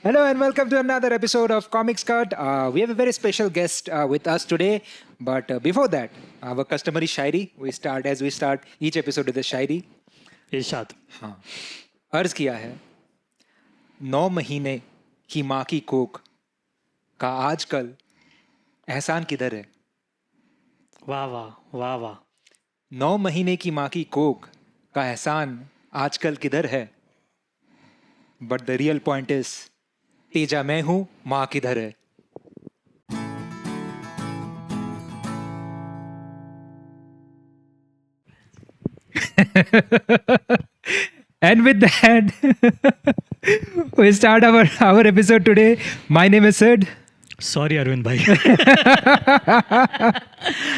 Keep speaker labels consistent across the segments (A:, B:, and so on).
A: Hello and welcome to another episode of Comics Cut. We have a very special guest with us today, but before that, our customary Shayari. We start each episode with a शायरी.
B: इरशाद
A: हाँ, अर्ज किया है 9 महीने की माँ की कोख का आजकल एहसान किधर है.
B: वाह वाह वाह वाह
A: 9 महीने की माँ की कोख का एहसान आजकल किधर है. But the real point is Teja मैं हूँ, माँ किधर है. And with that, we start our episode today. My name is Sid.
B: Sorry Arvind भाई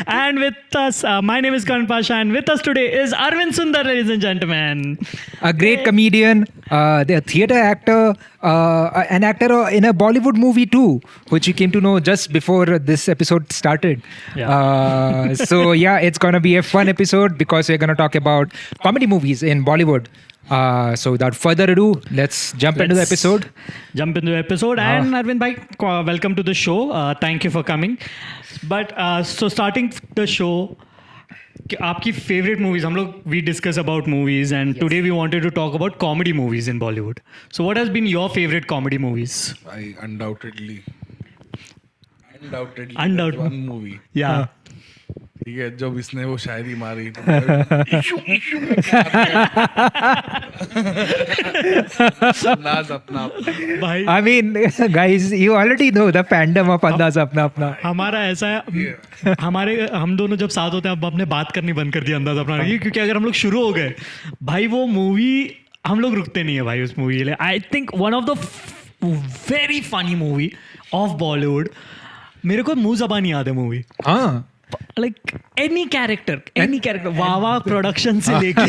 B: and with us my name is Karan Pasha and with us today is Arvind Sundar ladies and gentleman
A: A great comedian, the theater actor, an actor in a Bollywood movie too, which we came to know just before this episode started. So yeah, it's gonna be a fun episode because we're gonna talk about comedy movies in Bollywood. So without further ado, let's jump into the episode.
B: Jump in the episode and Arvind भाई welcome to the show thank you for coming but so starting the show आपकी favourite movies हम लोग we discuss about movies and today we wanted to talk about comedy movies in Bollywood so what has been your favourite comedy movies
C: undoubtedly
B: Undoubtedly.
C: one movie.
B: या
C: ठीक है, जब इसने वो शायरी मारी तो अंदाज अपना
B: भाई
A: I mean, guys, you already know the fandom of Andaz Apna Apna.
B: हमारा ऐसा है हम दोनों जब साथ होते हैं अब हमने बात करनी बंद कर दी अंदाज अपना ये क्योंकि अगर हम लोग शुरू हो गए भाई वो मूवी हम लोग रुकते नहीं है भाई उस मूवी के लिए I think one of the very funny movie of Bollywood मेरे को मुंह जबान याद है मूवी
A: हाँ.
B: लाइक एनी कैरेक्टर वावा प्रोडक्शन से लेके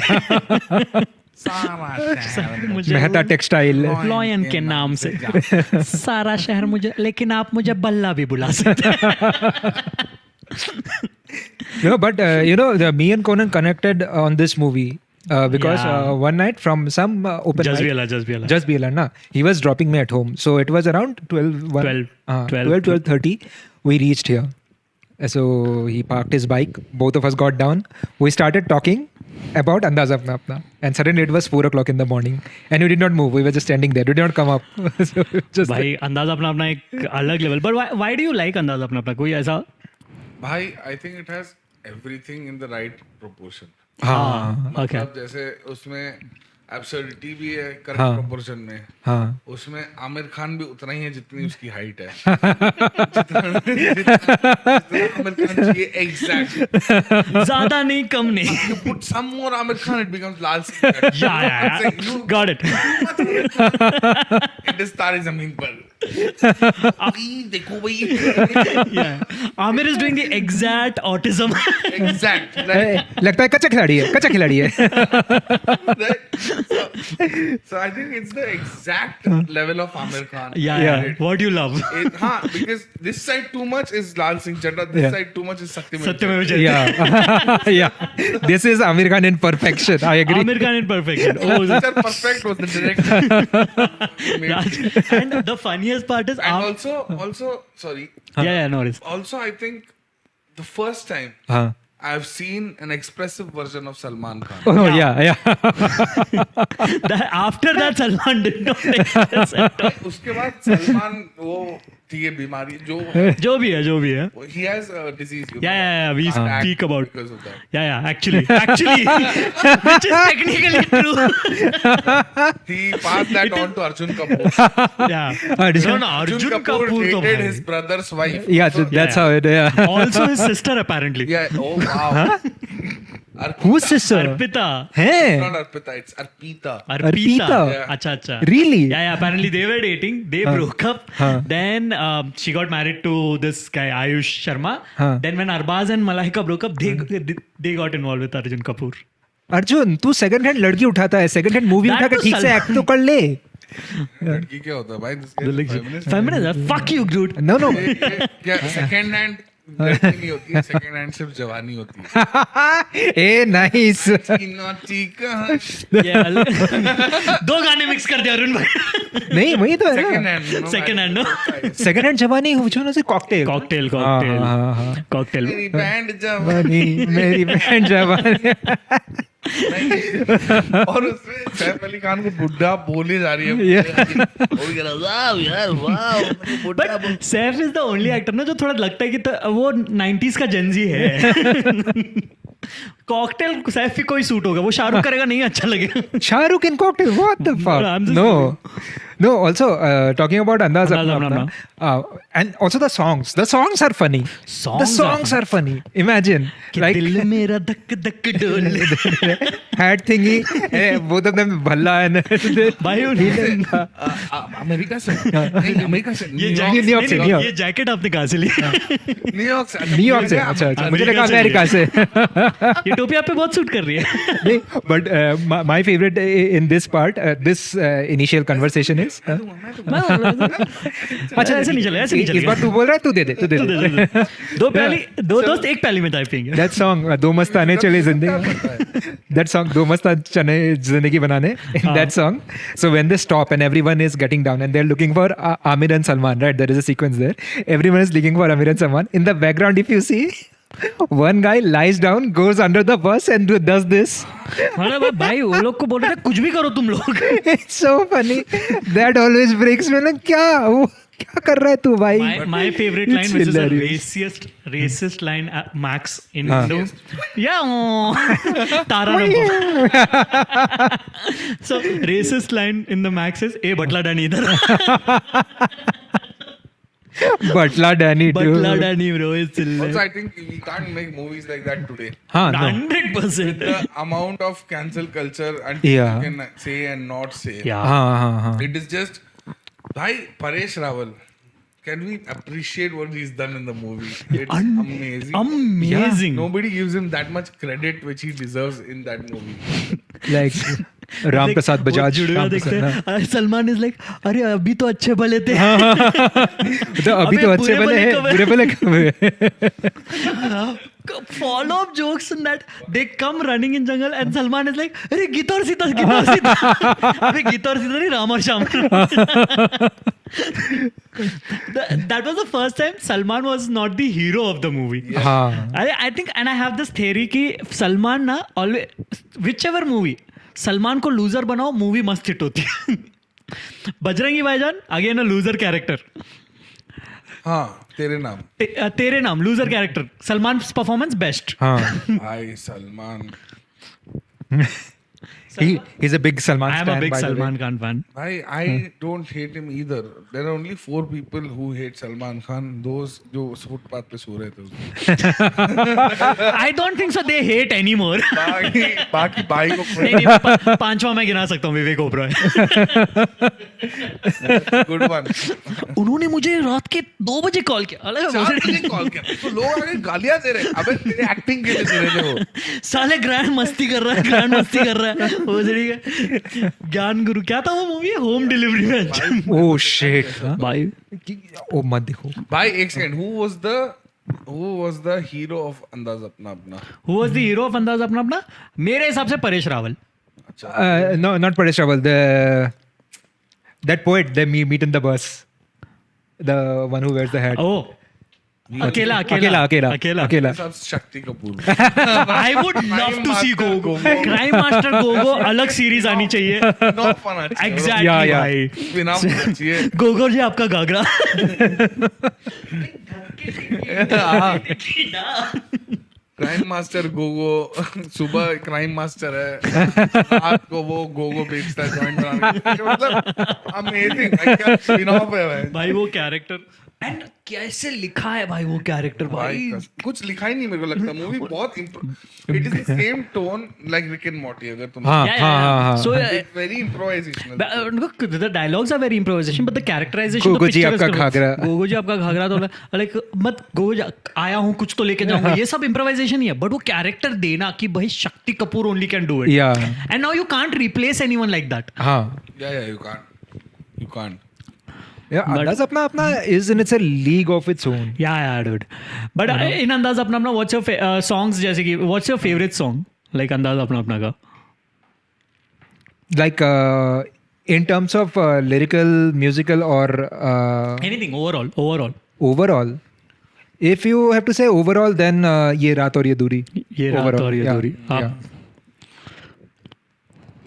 B: मुझे
A: मेहता टेक्सटाइल.
B: लॉयन के नाम से सारा शहर मुझे लेकिन आप मुझे बल्ला भी बुला सकते हैं
A: No, but me and Conan connected on this movie because one night from some open
B: Just
A: mic,
B: be Allah.
A: Just Be Allah, na. He was dropping me at home, so it was around 12:30. We reached here, so he parked his bike. Both of us got down. We started talking about Andaz Apna Apna, and suddenly it was 4 o'clock in the morning, and we did not move. We were just standing there. We did not come up. So it was just
B: भाई अंदाज अपना अपना एक अलग level but why do you like अंदाज अपना अपना कोई ऐसा
C: भाई I think it has everything in the right proportion.
A: हाँ.
B: ओके
C: मतलब जैसे उसमें एब्सर्डिटी भी है करेक्ट
A: हाँ.
C: प्रोपोर्शन में.
A: हाँ.
C: उसमें आमिर खान भी उतना ही है जितनी उसकी हाइट है. आमिर खान चाहिए एग्जैक्ट.
B: ज्यादा नहीं कम नहीं
C: You put some more Amir Khan, it becomes Lal Singh.
B: या गॉट इट
C: It is तारे जमीन पर. अभी देखो भाई.
B: Aamir is doing the exact autism
C: Exact.
A: लगता है कच्चा खिलाड़ी है.
C: So I think it's the exact level of Amir Khan.
B: या व्हाट यू लव
C: हाँ, because this side too much is Lal Singh Chaddha, this
A: Yeah.
C: side too much is Satyam.
B: सत्यमेव जयते
A: Yeah. Yeah. This is Amir Khan in perfection. I agree.
B: Aamir Khan in perfect
C: Mr. Perfect was the director.
B: and the funniest part is
C: And also, sorry.
B: yeah no worries
C: Also, I think the first time
A: हाँ.
C: I've seen an expressive version of Salman Khan.
A: Oh yeah.
B: after that Salman did not exist at all.
C: उसके बाद सलमान वो थी ये बीमारी जो
B: जो भी है
C: he has a disease. You know,
B: yeah we
C: attack
B: speak about
C: because of that.
B: yeah actually which is technically true
C: He passed that on to Arjun Kapoor.
B: yeah
A: Arjun-
B: no Arjun Kapoor
C: Kapoor
B: to
C: dated
B: bhai.
C: his brother's wife.
A: Yeah. So that's how it. Yeah.
B: also his sister apparently
C: Yeah. Oh wow. Arpita.
A: Who's sister?
B: Arpita
A: Hey.
C: It's not Arpita. It's Arpita.
A: Arpita?
C: Yeah.
B: acha
A: Really?
B: yeah apparently they were dating they broke up then she got married to this guy Ayush Sharma then when Arbaz and Malaika broke up they got involved with Arjun Kapoor
A: Arjun तू second hand लड़की उठाता है, second hand movie
B: That
A: उठा के
B: was
A: ठीक से
B: Salman.
A: Act तो कर ले.
C: लड़की क्या होता है भाई? This guy is feminist.
B: feminist fuck you dude
A: No.
C: क्या second hand जर्नी नहीं होती है, सेकंड हैंड सिर्फ जवानी होती है।
A: A nice.
C: नॉटी कहाँ
B: दो गाने मिक्स कर दिया अरुण भाई.
A: नहीं वही तो है
C: सेकंड
A: ना.
C: Hand
B: second hand no.
A: Second hand Jawaani which one was it? Cocktail.
B: Cocktail
A: हाँ.
B: कॉकटेल.
C: मेरी बैंड जवानी
A: मेरी बैंड जवानी.
C: और उसमें सैफ अली खान को बुड्ढा बोले जा रही है। वो भी कह रहा, वाह यार वाह, मेरे को बुड्ढा बोल।
B: But Saif is the only actor ना जो थोड़ा लगता है कि वो 90s का जेनजी है. कॉकटेल सैफ ही कोई सूट होगा, वो शाहरुख करेगा नहीं अच्छा लगेगा.
A: Shahrukh in Cocktail. What the fuck?
B: I'm just
A: No. Also, talking about Andaz Apna
B: Apna.
A: Apna, and also the songs. The songs are funny. The songs are funny. Imagine,
B: कि
A: like
B: दिल मेरा धक धक डोले.
A: hat thingy. Both of them bhalla and
B: भाई
C: America से नहीं, America से
A: न्यूयॉर्क से.
B: ये जैकेट आपने कहाँ से लिया?
C: न्यूयॉर्क से।
A: न्यूयॉर्क से. अच्छा. मुझे लगा अमेरिका से.
B: ये टोपी आप पे बहुत सूट कर रही है.
A: नहीं, but my favorite in this part, this initial conversation is.
B: अच्छा ऐसे नहीं चलेगा, ऐसे नहीं
A: इस बार
B: चलेगा.
A: तू बोल रहा है, तू दे दे.
B: दो दोस्त एक प्याली में चाय पियेंगे.
A: That song, दो मस्ताने चले जिंदगी. That song, दो मस्ताने चले जिंदगी बनाने. In that song, so when they stop and everyone is getting down and they're looking for Amir and Salman, right? There is a sequence there. Everyone is looking for Amir and Salman. In the background, if you see, one guy lies down, goes under the bus and does this.
B: अरे भाई वो लोग को बोल रहे थे कुछ भी करो तुम लोग.
A: It's so funny. That always breaks me. Like, क्या कर रहा है तू भाई?
B: My favorite line,
A: It's
B: which is a
A: hilarious.
B: racist line, Max in
A: हाँ.
B: Hindu. Yeah, Tara Rampa. So racist line in the Max is, "A Battala Danny इधर."
A: Butler Danny too.
B: Battala Danny bro is still
C: Also,
B: there.
C: I think we can't make movies like that today.
A: हाँ, no.
B: 100%.
C: The amount of cancel culture and
A: Yeah.
C: you can say and not say.
B: Yeah.
A: हाँ.
C: It is just, bhai, Paresh Rawal. Can we appreciate what he's done in the movie? It's amazing.
B: Amazing.
C: Nobody gives him that much credit which he deserves in that movie.
A: Like Ram Prasad Bajaj.
B: Judwaa देखते हैं. Salman is like, अरे अभी तो अच्छे भले थे.
A: तो अभी तो अच्छे भले हैं, बुरे भले कब है?
B: Follow up jokes in that they come running in jungle and Salman is like, अरे गीता और सीता. अबे गीता और सीता नहीं, राम और Shyam. That was the first time Salman was not the hero of the movie.
A: हाँ.
B: I think, and I have this theory कि सलमान ना always whichever movie Salman को लूजर बनाओ, मूवी मस्त हिट होती है. बजरंगी भाईजान अगेन अ लूजर कैरेक्टर.
C: हाँ, तेरे नाम.
B: तेरे नाम loser character. Salman performance best.
A: हाँ.
C: भाई Salman.
A: He's a big Salman
B: I am
A: stan,
B: a big
A: by the way.
B: Salman Khan fan.
C: Bhai, I don't hate him either. There are only 4 people who hate Salman Khan. Those जो footpath पे सो रहे थे उसमें.
B: I don't think so. They hate anymore.
C: बाकी भाई को
B: नहीं, पांचवा मैं गिना सकता हूँ, विवेक ओबरॉय.
C: Good one.
B: उन्होंने मुझे रात के 2 बजे कॉल किया.
C: 4 बजे कॉल किया तो लोग आगे गालियां दे रहे. अबे तेरे एक्टिंग के लिए दे रहे थे वो.
B: साले ग्रैंड मस्ती कर रहा है. वो ज्ञान गुरु क्या था वो मूवी? होम डिलीवरी में.
A: Oh shit.
B: भाई
A: ओ मत देखो.
C: भाई एक second. Who was the hero of अंदाज अपना अपना?
B: Who was the hero of अंदाज अपना अपना? मेरे हिसाब से Paresh Rawal.
A: No, not Paresh Rawal. That poet they meet in the bus. The one who wears the hat.
B: Oh, अकेला.
C: सब Shakti Kapoor.
B: I would love to see Gogo. Crime Master Gogo अलग series आनी चाहिए.
C: No fun actually.
B: Exactly
A: Yeah.
B: भाई.
C: बिना चाहिए.
B: गोगो जी आपका Ghaghara.
C: Crime master Gogo. सुबह क्राइम मास्टर है, रात को वो गोगो बेचता है जॉइंट बनाने के लिए. मतलब अमेजिंग. क्या स्पिन ऑफ है
B: भाई वो कैरेक्टर. एंड कैसे लिखा है भाई वो कैरेक्टर भाई.
C: कुछ लिखा ही नहीं मेरे को लगता. मूवी बहुत it is the same tone like Rick and Morty. अगर तुम
A: हाँ.
B: So
C: very improvisational.
B: the dialogues are very improvisation, but the characterization.
A: Gogo ji आपका घाघरा.
B: गोगो जी आपका घाघरा तो लाइक मत गोगो जी आया हूँ कुछ तो लेके जाऊंगा. ये सब improvisation ही है, but वो कैरेक्टर देना कि भाई Shakti Kapoor only can do it.
A: Yeah.
B: And now you can't replace anyone like that.
A: हाँ.
C: Yeah, you can't.
A: Yeah, Andaz Apna Apna is in its a league of its own.
B: Yeah, dude. But in Andaz Apna Apna, what's your songs? जैसे कि what's your favorite song? Like Andaz Apna Apna का.
A: Like in terms of lyrical, musical, or
B: Anything overall.
A: overall. If you have to say overall, then Ye Raat Aur Ye Duri.
B: ये रात
A: Overall,
B: और ये
A: yeah,
B: दूरी.
A: yeah.
B: आप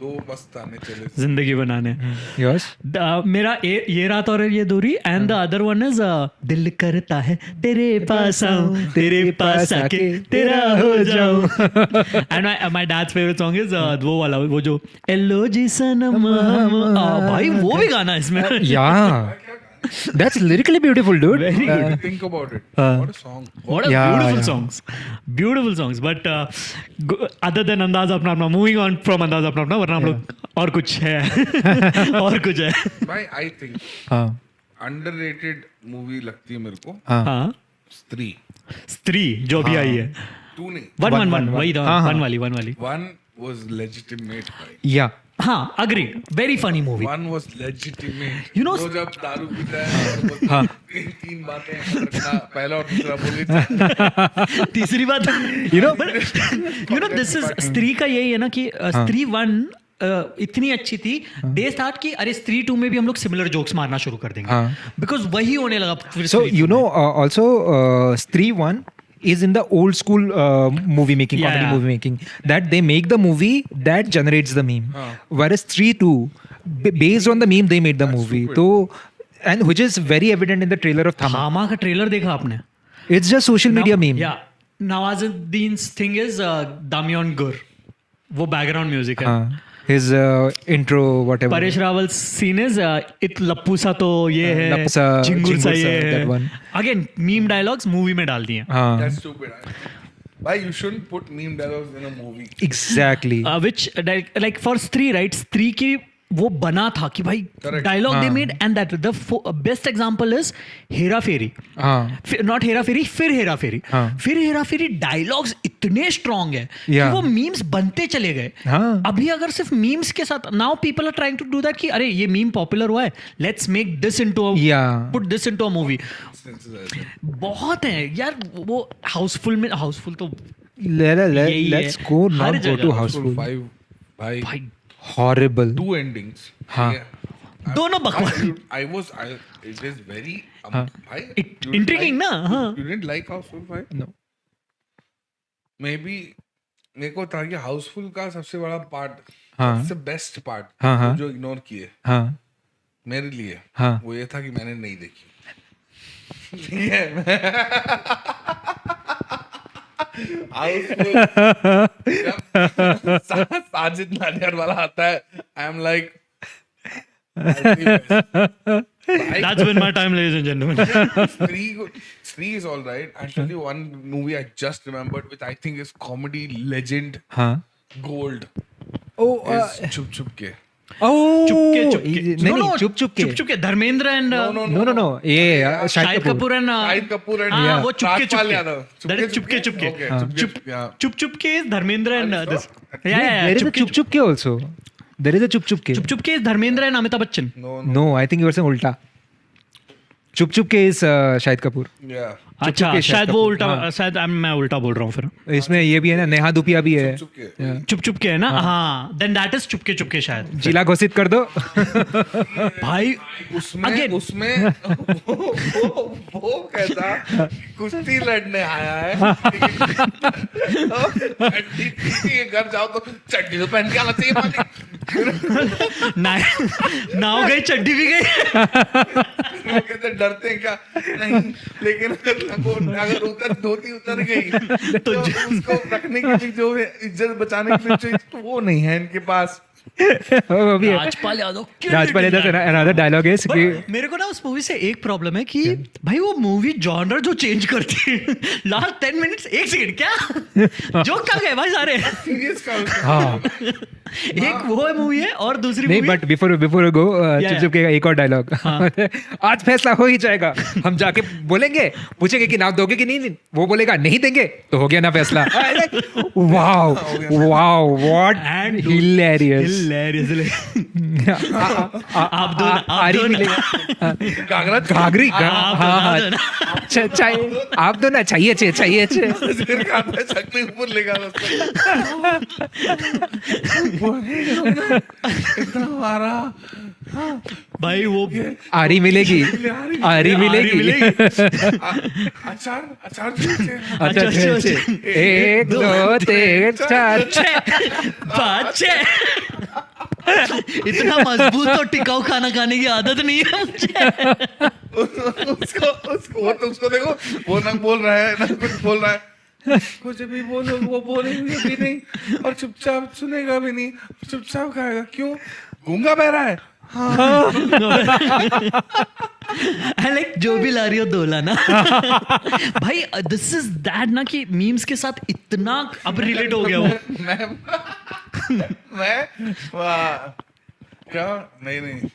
C: दो मस्त आने चले
B: जिंदगी बनाने.
A: Yours?
B: मेरा ये रात और ये दूरी and the other one is दिल करता है तेरे पास आऊं तेरे पास आके तेरा हो जाऊं. And my dad's favourite song is वो वाला वो जो एलो जी सनम भाई वो भी गाना है इसमें.
A: Yeah. That's lyrically beautiful, dude.
B: Very good.
C: think about it what a song
B: What a
A: Yeah,
B: beautiful
A: yeah.
B: songs. Beautiful songs. But other than Andaz Apna Apna, moving on from Andaz Apna Apna, वरना हम लोग और कुछ है. और कुछ है.
C: भाई I think
A: हाँ
C: underrated movie लगती है मेरे को
A: हाँ
B: हाँ.
C: स्त्री
B: स्त्री जो भी आई है.
C: टू नहीं
B: वन वही
A: हाँ, हाँ.
B: वन वाली.
C: one was legitimate भाई
A: yeah.
B: हाँ agree very funny movie.
C: one was legitimate
B: You know-
C: वो जब दारू पीता है और तीन बातें करता पहला और दूसरा बोली
B: तीसरी बात यू नो दिस इज स्त्री का यही है ना कि स्त्री वन इतनी अच्छी थी दे स्टार्ट की अरे स्त्री टू में भी हम लोग सिमिलर जोक्स मारना शुरू कर देंगे
A: हाँ.
B: बिकॉज वही होने लगा फिर
A: So
B: Stree
A: you
B: two
A: know, also Stree 1 is in the old school movie making,
B: Yeah,
A: comedy
B: yeah.
A: movie making. That they make the movie that generates the meme. Whereas Stree 2, based on the meme, they made the movie. So, and which is very evident in the trailer of Thama.
B: थामा का trailer देखा आपने.
A: It's just social media meme.
B: या Nawazuddin thing is दामियोन गुर वो background music है.
A: हाँ. His intro, whatever.
B: Paresh Rawal scene is it लप्पू सा तो ये है
A: लप्पू सा,
B: झिंगुर सा
A: झिंगुर सा,
B: ये
A: that one.
B: है अगेन मीम डायलॉग्स मूवी में डाल दिए.
A: हाँ.
C: that's stupid भाई you shouldn't put meme dialogues in a movie
A: Exactly.
B: which like for स्त्री राइट स्त्री की वो बना था कि भाई
C: Correct.
B: डायलॉग दे
A: हाँ.
B: Made and that the best example is Hera Pheri.
A: हाँ.
B: नॉट हेरा फेरी फिर हेरा फेरी.
A: हाँ.
B: फिर हेरा फेरी डायलॉग्स इतने स्ट्रांग है कि
A: Yeah.
B: वो मीम्स बनते चले गए.
A: हाँ.
B: अभी अगर सिर्फ मीम्स के साथ now people are trying to do that कि अरे ये मीम पॉपुलर हुआ है let's make this into
A: Yeah.
B: Put this into a movie. बहुत है यार वो हाउसफुल तो यही है.
A: Let's go
B: her
A: not go
B: जगह.
A: to
C: Houseful
A: Houseful.
C: 5 भाई
B: भाई
A: Horrible.
C: two endings
A: हाँ.
B: दोनों बकवास.
C: it is very
A: हाँ.
C: भाई
B: It-
C: you didn't
B: intriguing
C: like-
B: ना, हाँ.
C: you didn't like Houseful 5
A: No.
C: maybe मेरे को था कि हाउसफुल का सबसे बड़ा पार्ट
A: हाँ.
C: सबसे बेस्ट पार्ट
A: हाँ, हाँ.
C: जो इग्नोर किए
A: हाँ.
C: मेरे लिए
A: हाँ.
C: वो ये था कि मैंने नहीं देखी साजिद नाडियाड वाला आता है I am like
B: That's been my time, ladies and gentlemen.
C: Three is all right. I'll tell you one movie I just remembered, which I think is comedy legend
A: हाँ.
C: gold.
A: Oh.
C: Is Chup Chup Ke.
A: Oh.
B: चुपके
A: नहीं चुप चुप के.
B: चुपके Dharmendra and
A: No. ये
B: Shahid Kapoor and
C: Shahid Kapoor and
B: हाँ, वो चुपके
C: Rajpal
B: चुपके.
C: Yadav.
B: That is Chupke Chupke.
C: Okay,
A: हाँ.
C: Chup
B: चुपके is Dharmendra and this.
A: There is a chup chup ke also. There is a chup chup ke.
B: चुपके is Dharmendra and Amitabh Bachchan.
A: No, I think you were saying ulta. Chup chup ke is Shahid Kapoor.
C: Yeah.
B: अच्छा
A: के
B: शायद
A: शायद
B: वो
A: कपूर,
B: उल्टा
A: हाँ.
B: शायद मैं उल्टा बोल रहा हूँ फिर.
A: इसमें ये भी है ना नेहा धुपिया भी है.
C: Chup Ke.
B: चुप चुपके है ना. हाँ then that is Chupke Chupke शायद.
A: जिला घोषित कर दो.
B: भाई
C: उसमें
B: Again.
C: उसमें वो कहता कुश्ती लड़ने आया है चड्डी किसी के घर जाओ तो चड्डी तो पहन के आना चाहिए मालिक.
B: नाव गई चड्डी भी गई.
C: वो कहते डरते हैं क्या नहीं लेकिन अगर उतर धोती उतर गई तो उसको रखने के लिए जो है इज्जत बचाने के लिए चाहिए तो वो नहीं है इनके पास.
A: वो भी है.
B: Rajpal Yadav
A: Rajpal Yadav another dialogue is कि
B: मेरे को ना उस मूवी से एक प्रॉब्लम है कि भाई वो मूवी जॉनर जो चेंज करती है लास्ट 10 मिनट्स एक सेकंड क्या जोक कहाँ गए भाई सारे.
C: सीरियस का
A: हाँ
B: एक वो मूवी है और दूसरी
A: नहीं,
B: मूवी
A: बट बिफोर गो चुप चुप के एक और डायलॉग आज फैसला हो ही जाएगा, हम जाके बोलेंगे, पूछेंगे कि नाम दोगे कि नहीं, वो बोलेगा नहीं देंगे तो हो गया ना फैसला। Wow wow what
B: And
A: hilarious.
B: आप दो ना, आप दो ना।
C: घाघरा
A: घाघरी
B: आप दो ना,
A: हाँ
B: आप दो ना।
A: हाँ चाहिए, आप दो ना, चाहिए चाहिए
C: फिर खाता है शक्ल ऊपर लेगा इतना मारा।
B: भाई वो
A: आरी मिलेगी, आरी मिलेगी।
C: अचार अचार
A: अच्छा अच्छा, 1 2 3 4
B: 5 6 इतना मजबूत और टिकाऊ खाना खाने की आदत नहीं है मुझे।
C: उसको देखो, वो ना बोल रहा है ना कुछ बोल रहा है, कुछ भी बोलो वो बोलेंगे भी नहीं और चुपचाप सुनेगा भी नहीं, चुपचाप खाएगा। क्यों? गूंगा बह रहा है।
B: लाइक जो भी ला रही हो दो लाना। भाई दिस इज दैट ना कि मीम्स के साथ इतना अब रिलेट हो गया वो।
C: मैं क्या नहीं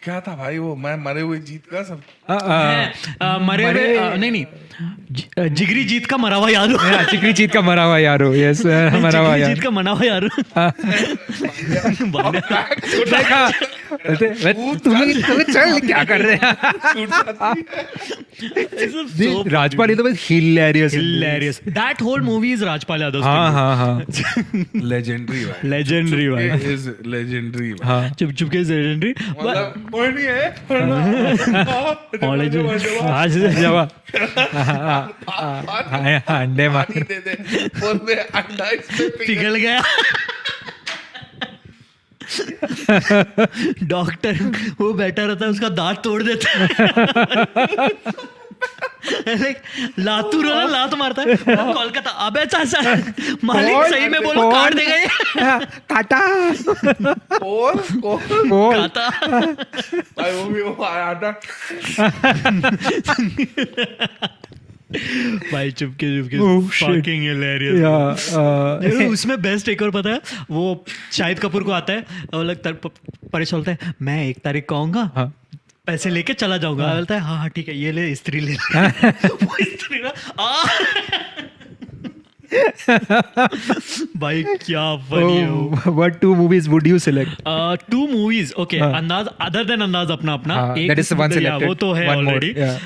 C: क्या था भाई वो, मैं मरे हुए जीत का सब
B: मरे हुए नहीं जिगरी जीत का मरा हुआ यारो।
A: चिकनी जीत का मरा हुआ यारो। यस मरा हुआ
B: जिगरी
A: यार।
B: जीत का मना हुआ यारो।
A: तुम चल क्या कर रहे हैं? Rajpal Yadav hilarious,
B: hilarious. That whole movie is Rajpal Yadav.
A: हाँ हाँ हाँ
C: लेजेंडरी भाई,
B: लेजेंडरी भाई,
C: इज लेजेंडरी भाई।
A: हाँ।
B: चुप चुप के लेजेंडरी।
C: मतलब कोई नहीं है
A: अंडे मार
C: पानी दे दे, बोल दे अंडा इसमें
B: पिघल गया। डॉक्टर वो बैठा रहता है, उसका दांत तोड़ देता है। Like, लातूर वाला लात मारता है। कोलकाता, अबे चाचा मालिक सही में बोलो काट देगा ये।
A: काटा
C: कौन
B: काटा।
C: भाई वो भी वो आया था।
B: भाई चुपके
A: Oh, shit.
B: fucking hilarious।
A: या
B: उसमें बेस्ट एक और पता है, वो शाहिद कपूर को आता है और लगता परेशान होता है, मैं 1 तारीख को आऊंगा,
A: हाँ।
B: पैसे लेके चला जाऊंगा। बोलता है हाँ ठीक है, ये ले स्त्री ले। वो स्त्री ना भाई क्या फनी है वो।
A: what 2 movies would you select?
B: 2 movies, okay,
A: हाँ.
B: अंदाज अदर देन अंदाज अपना अपना
A: हाँ,
B: एक
A: that is one
B: yeah,
A: selected,
B: वो तो है
A: one more,
B: already.
A: yeah.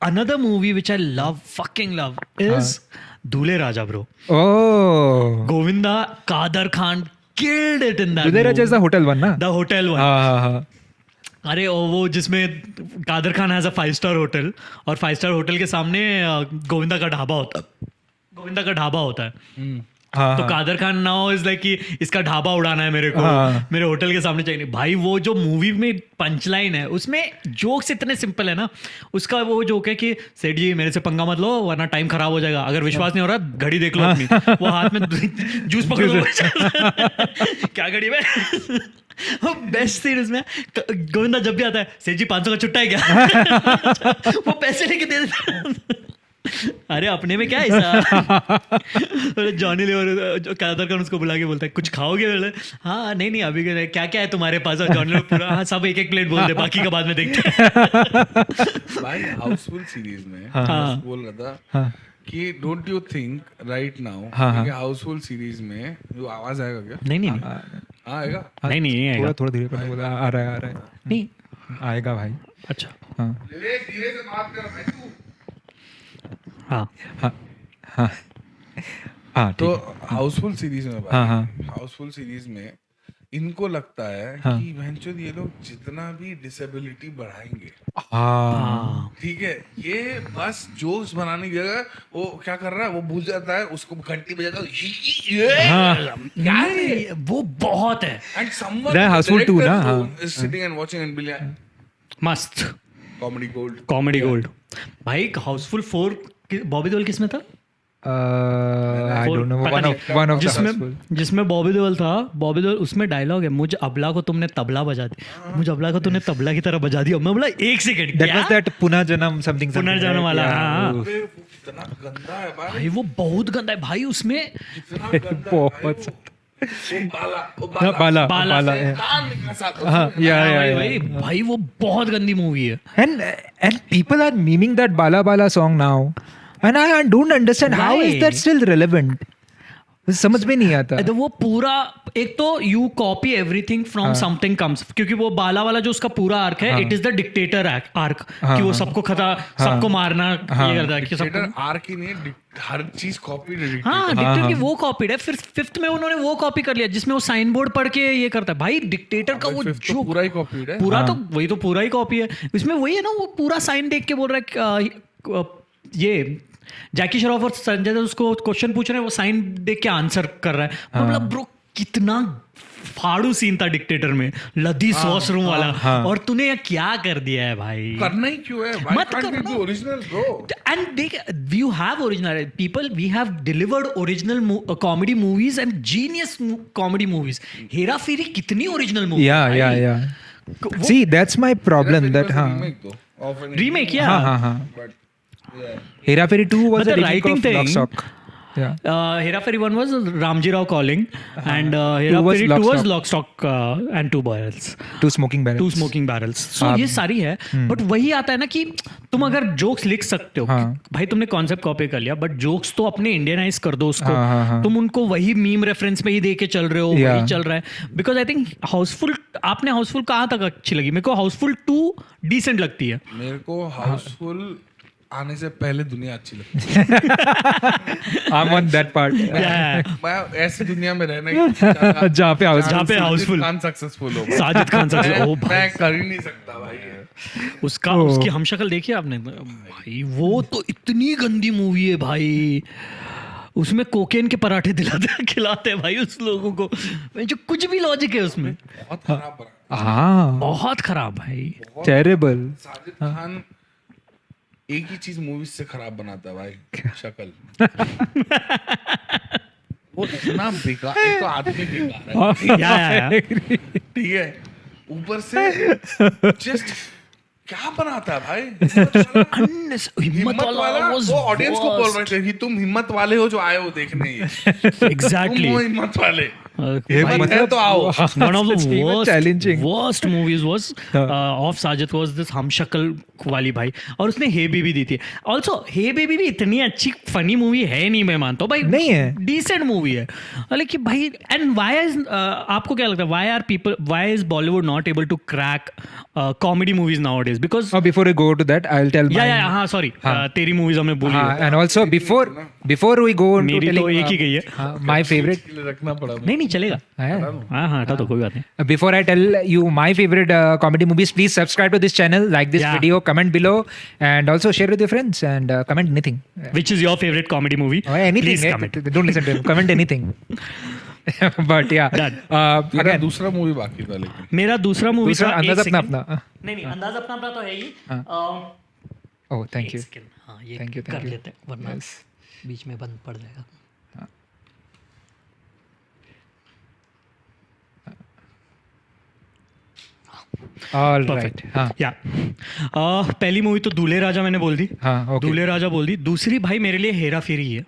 B: Another movie which I love, fucking love, is Dulhe Raja bro.
A: Oh,
B: Govinda Kader Khan killed it in that
A: Udai Raja is the hotel one ना?
B: the hotel one।
A: हाँ हाँ
B: अरे वो जिसमें Kader Khan has a 5-star hotel और 5-star hotel के सामने गोविंदा का ढाबा होता है। गोविंदा का ढाबा होता है।
A: हाँ
B: तो
A: हाँ।
B: Kader Khan now is like कि इसका ढाबा उड़ाना है मेरे को,
A: हाँ।
B: मेरे होटल के सामने चाहिए। भाई वो जो मूवी में पंचलाइन है, उसमें जोक्स इतने सिंपल है ना। उसका वो जोक है कि सेठ जी मेरे से पंगा मत लो वरना टाइम खराब हो जाएगा, अगर विश्वास नहीं हो रहा घड़ी देख लो अपनी। वो हाथ में जूस पकड़ लो। क्या घड़ी में? बेस्ट सीन उसमें गोविंदा जब भी आता है, सेठ जी 500 का चुट्टा है क्या? वो पैसे लेके दे देता। अरे अपने में क्या ऐसा? जॉनी लीवर कादर खान उसको बुला के बोलता है कुछ खाओगे? बोले हाँ नहीं अभी क्या क्या है तुम्हारे पास? और जॉनी लीवर पूरा हाँ सब एक प्लेट बोल दे, बाकी का बाद में देखते हैं।
C: भाई हाउसफुल सीरीज में
B: हाँ।
C: बोल रहा था
A: हाँ।
C: कि don't you think right now
A: हाँ।
C: हाउसफुल सीरीज में वो आवाज आएगा क्या?
B: नहीं
C: आएगा।
B: नहीं आएगा।
A: थोड़ा धीरे करने बोला, आ रहा है
B: नहीं
A: आएगा भाई।
B: अच्छा
A: हाँ
C: धीरे से बात कर भाई तू।
B: हाँ
A: हाँ हाँ हाँ
C: तो
A: ठीक
C: हाउसफुल सीरीज में
A: हाँ, हाँ।
C: हाउसफुल सीरीज में इनको लगता है
A: हाँ।
C: कि भैंचोद ये लोग जितना भी डिसेबिलिटी बढ़ाएंगे,
A: हाँ
C: ठीक है, ये बस जोक्स बनाने की जगह वो क्या कर रहा है, वो भूल जाता है, उसको घंटी बजाता है, क्या है?
B: वो बहुत है
C: And someone,
A: That Houseful too,
C: director
A: ना?
C: who
A: हाँ।
C: is sitting and watching and be like,
B: मस्त
C: comedy gold.
B: Comedy gold. भाई हाउसफुल 4 बॉबी देओल किसमें था?
A: आई डोंट नो,
B: पता नहीं।
A: वन ऑफ द
B: जिसमें बॉबी देओल था, बॉबी देओल उसमें डायलॉग है, मुझ अबला को तुमने तबला बजा दिया, मुझ अबला को तुमने तबला की तरह बजा दिया। मैं बोला 1 सेकंड
A: दैट वाज दैट पुनर्जन्म समथिंग
B: पुनर्जन्म वाला, हाँ।
C: अबे, वो कितना गंदा है भाई,
B: भाई वो बहुत गंदा है भाई उसमें।
C: कितना गंदा है
A: बहुत
C: भाई वो।
A: बाला
B: बाला।
C: शैतान के साथ
A: हाँ
B: भाई वो बहुत गंदी मूवी है।
A: and people are memeing that Bala Bala song now, and I don't understand how is
B: Why?
A: that still relevant. समझ में नहीं आता।
B: तो वो पूरा एक तो you copy everything from something comes, क्योंकि वो बाला वाला जो उसका पूरा आर्क है, it is the dictator arc, कि वो सबको सबको मारना ये करता है कि सबको
C: आर्क ही नहीं, हर चीज कॉपी।
B: हाँ डिक्टेटर की वो कॉपीड है। फिर फिफ्थ में उन्होंने वो कॉपी कर लिया जिसमें वो साइन बोर्ड पढ़ के ये करता है। भाई डिक्टेटर का वो जो
C: पूरा ही कॉपीड है,
B: पूरा तो वही तो पूरा ही कॉपी है। इसमें वही है ना, वो पूरा साइन देख के बोल रहा है ये जैकी श्रॉफ और संजय दत्त उसको क्वेश्चन पूछ रहे हैं, वो साइन देख के आंसर कर रहा है। मतलब ब्रो कितना फाड़ू सीन था डिक्टेटर में, लदी वॉशरूम वाला, और तूने क्या कर दिया है भाई।
C: करना ही क्यों है?
B: मत करो
C: original bro.
B: And you have original people. We have delivered original comedy movies and genius comedy movies. Hera Pheri कितनी original movie?
A: Yeah. See, that's my problem. That
B: remake, yeah.
C: But
A: Hera Fairy 2 was
B: But
A: a
B: the
A: remake
B: writing
A: of
B: thing-
A: Lock Stock. Yeah.
B: Hera Fairy 1 was Ramji Rao Calling, and Hera
A: Two was
B: Fairy
A: Lock
B: 2 was
A: Stock.
B: Lock Stock and Two Barrels.
A: Two Smoking Barrels.
B: Two smoking barrels. So ये सारी है, but वही आता है ना कि तुम अगर जोक्स लिख सकते हो, भाई तुमने कॉन्सेप्ट कॉपी कर लिया, बट जोक्स तो अपने इंडियनाइज कर दो उसको। तुम उनको वही मीम रेफरेंस में ही दे के चल रहे हो, वही चल रहा है। बिकॉज आई थिंक हाउसफुल, आपने हाउसफुल कहाँ तक अच्छी लगी? मेरे को हाउसफुल 2 डिसेंट लगती है।
C: मेरे को हाउसफुल आने से पहले दुनिया अच्छी लगती है।
A: I'm on that part.
C: मैं ऐसी दुनिया में रहना ही
A: जहाँ पे
B: हाउसफुल
C: खान सक्सेसफुल हो,
B: साजिद खान
C: मैं कर ही नहीं सकता भाई।
B: उसकी हमशक्ल देखी आपने? भाई वो तो इतनी गंदी मूवी है भाई। उसमें कोकेन के पराठे खिलाते हैं भाई उस लोगों को, जो कुछ भी लॉजिक है उसमें।
C: बहुत खराब बना।
A: हाँ,
B: बहुत खराब भाई,
A: terrible.
C: साजिद खान एक ही चीज मूवीज से खराब बनाता है भाई, शक्ल। वो इतना बेकार, एक तो आदमी बेकार है,
B: या
C: ठीक है, ऊपर से जस्ट क्या बनाता है भाई। हिम्मत वाला वो ऑडियंस को बोल रहे थे कि तुम हिम्मत वाले हो जो आए हो देखने।
B: एग्जैक्टली,
C: तुम वो हिम्मत वाले
A: मतलब
C: है तो आओ।
B: one of the
A: challenging.
B: worst movies was of Sajid was this हमशक्ल वाली भाई, और उसने हे बेबी दी थी। ऑल्सो हे बेबी भी इतनी अच्छी फनी मूवी है नहीं, मैं मानता हूँ भाई,
A: नहीं है,
B: डिसेंट मूवी है। लेकिन भाई एंड व्हाई इज, आपको क्या लगता है why is Bollywood not able to crack comedy movies nowadays? Because
A: before I go to that, I'll tell my
B: हाँ सॉरी, तेरी मूवीज हमने बोली है।
A: and also before we go into
B: मेरी तो
A: telling
B: एक ही गई है।
A: my favorite,
C: रखना पड़ा।
B: नहीं चलेगा, हाँ हटा तो कोई बात नहीं।
A: before I tell you my favorite comedy movies, please subscribe to this channel, like this video, comment below, and also share with your friends, and comment anything.
B: Which is your favorite comedy movie?
A: Anything.
B: Please comment.
A: Don't listen to him. Comment anything. But yeah,
C: मेरा
A: again,
C: दूसरा movie बाकी था, लेकिन
B: मेरा दूसरा movie
A: दूसरा
B: था
A: अंदाज
B: एक
A: अपना
B: second।
A: अपना।
B: नहीं अंदाज अपना अपना तो है ही।
A: Oh, thank you.
B: हाँ ये
A: Thank you.
B: कर लेते हैं, वरना बीच में बंद पड़ जाएगा।
A: All
B: Perfect.
A: right. हाँ.
B: या पहली मूवी तो दूल्हे राजा मैंने बोल दी।
A: हाँ, okay.
B: दूल्हे राजा बोल दी। दूसरी भाई मेरे लिए हेरा फेरी है।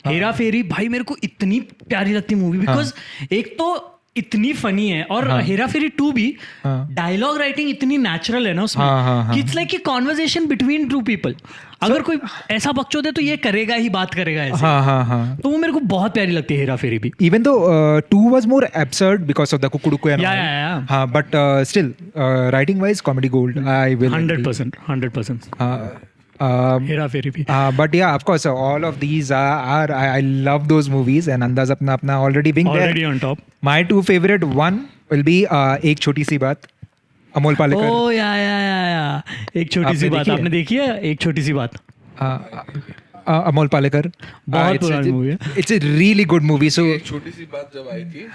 B: हेरा फेरी भाई मेरे को इतनी प्यारी लगती मूवी, बिकॉज एक तो इतनी फनी है, और हेरा फेरी 2 भी डायलॉग राइटिंग इतनी नेचुरल है ना उसमें कि it's like a conversation between two people. अगर कोई ऐसा बकचोद है तो ये करेगा ही, बात करेगा ऐसे।
A: हाँ.
B: तो वो मेरे को बहुत प्यारी लगती है हेरा फेरी भी।
A: Even though 2 was more absurd because of the kukuduku and all.
B: Yeah.
A: हाँ, but still writing wise comedy gold. I will
B: 100%. Hera फेरी भी।
A: But yeah, of course, all of these are I love those movies, and Andaz Apna Apna already being
B: Already
A: there.
B: on top.
A: My 2 favorite, one will be एक छोटी सी बात, अमोल पालेकर।
B: ओ या एक छोटी सी बात आपने देखी है? एक छोटी सी बात,
A: अमोल पालेकर,
B: बहुत पुरानी मूवी है।
A: It's a really good movie. So
C: एक छोटी सी बात जब आई थी,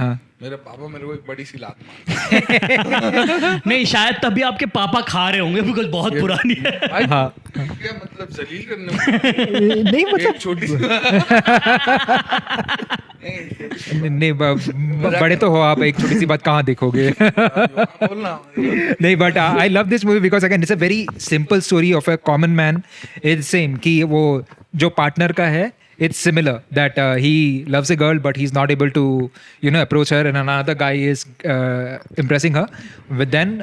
C: मेरे पापा मेरे को एक बड़ी सी लात मारी।
B: नहीं शायद तभी आपके पापा खा रहे होंगे, बिकॉज बहुत पुरानी है।
C: क्या मतलब जलील करने
A: नहीं मतलब
C: छोटी सी
A: नहीं बड़े तो हो आप, एक छोटी सी बात कहाँ देखोगे।
C: बोलना
A: नहीं, but I love this movie because again it's a very simple story of a common man. It's same कि वो जो पार्टनर का है, it's similar that he loves a girl but he's not able to approach her, and another guy is impressing her. But then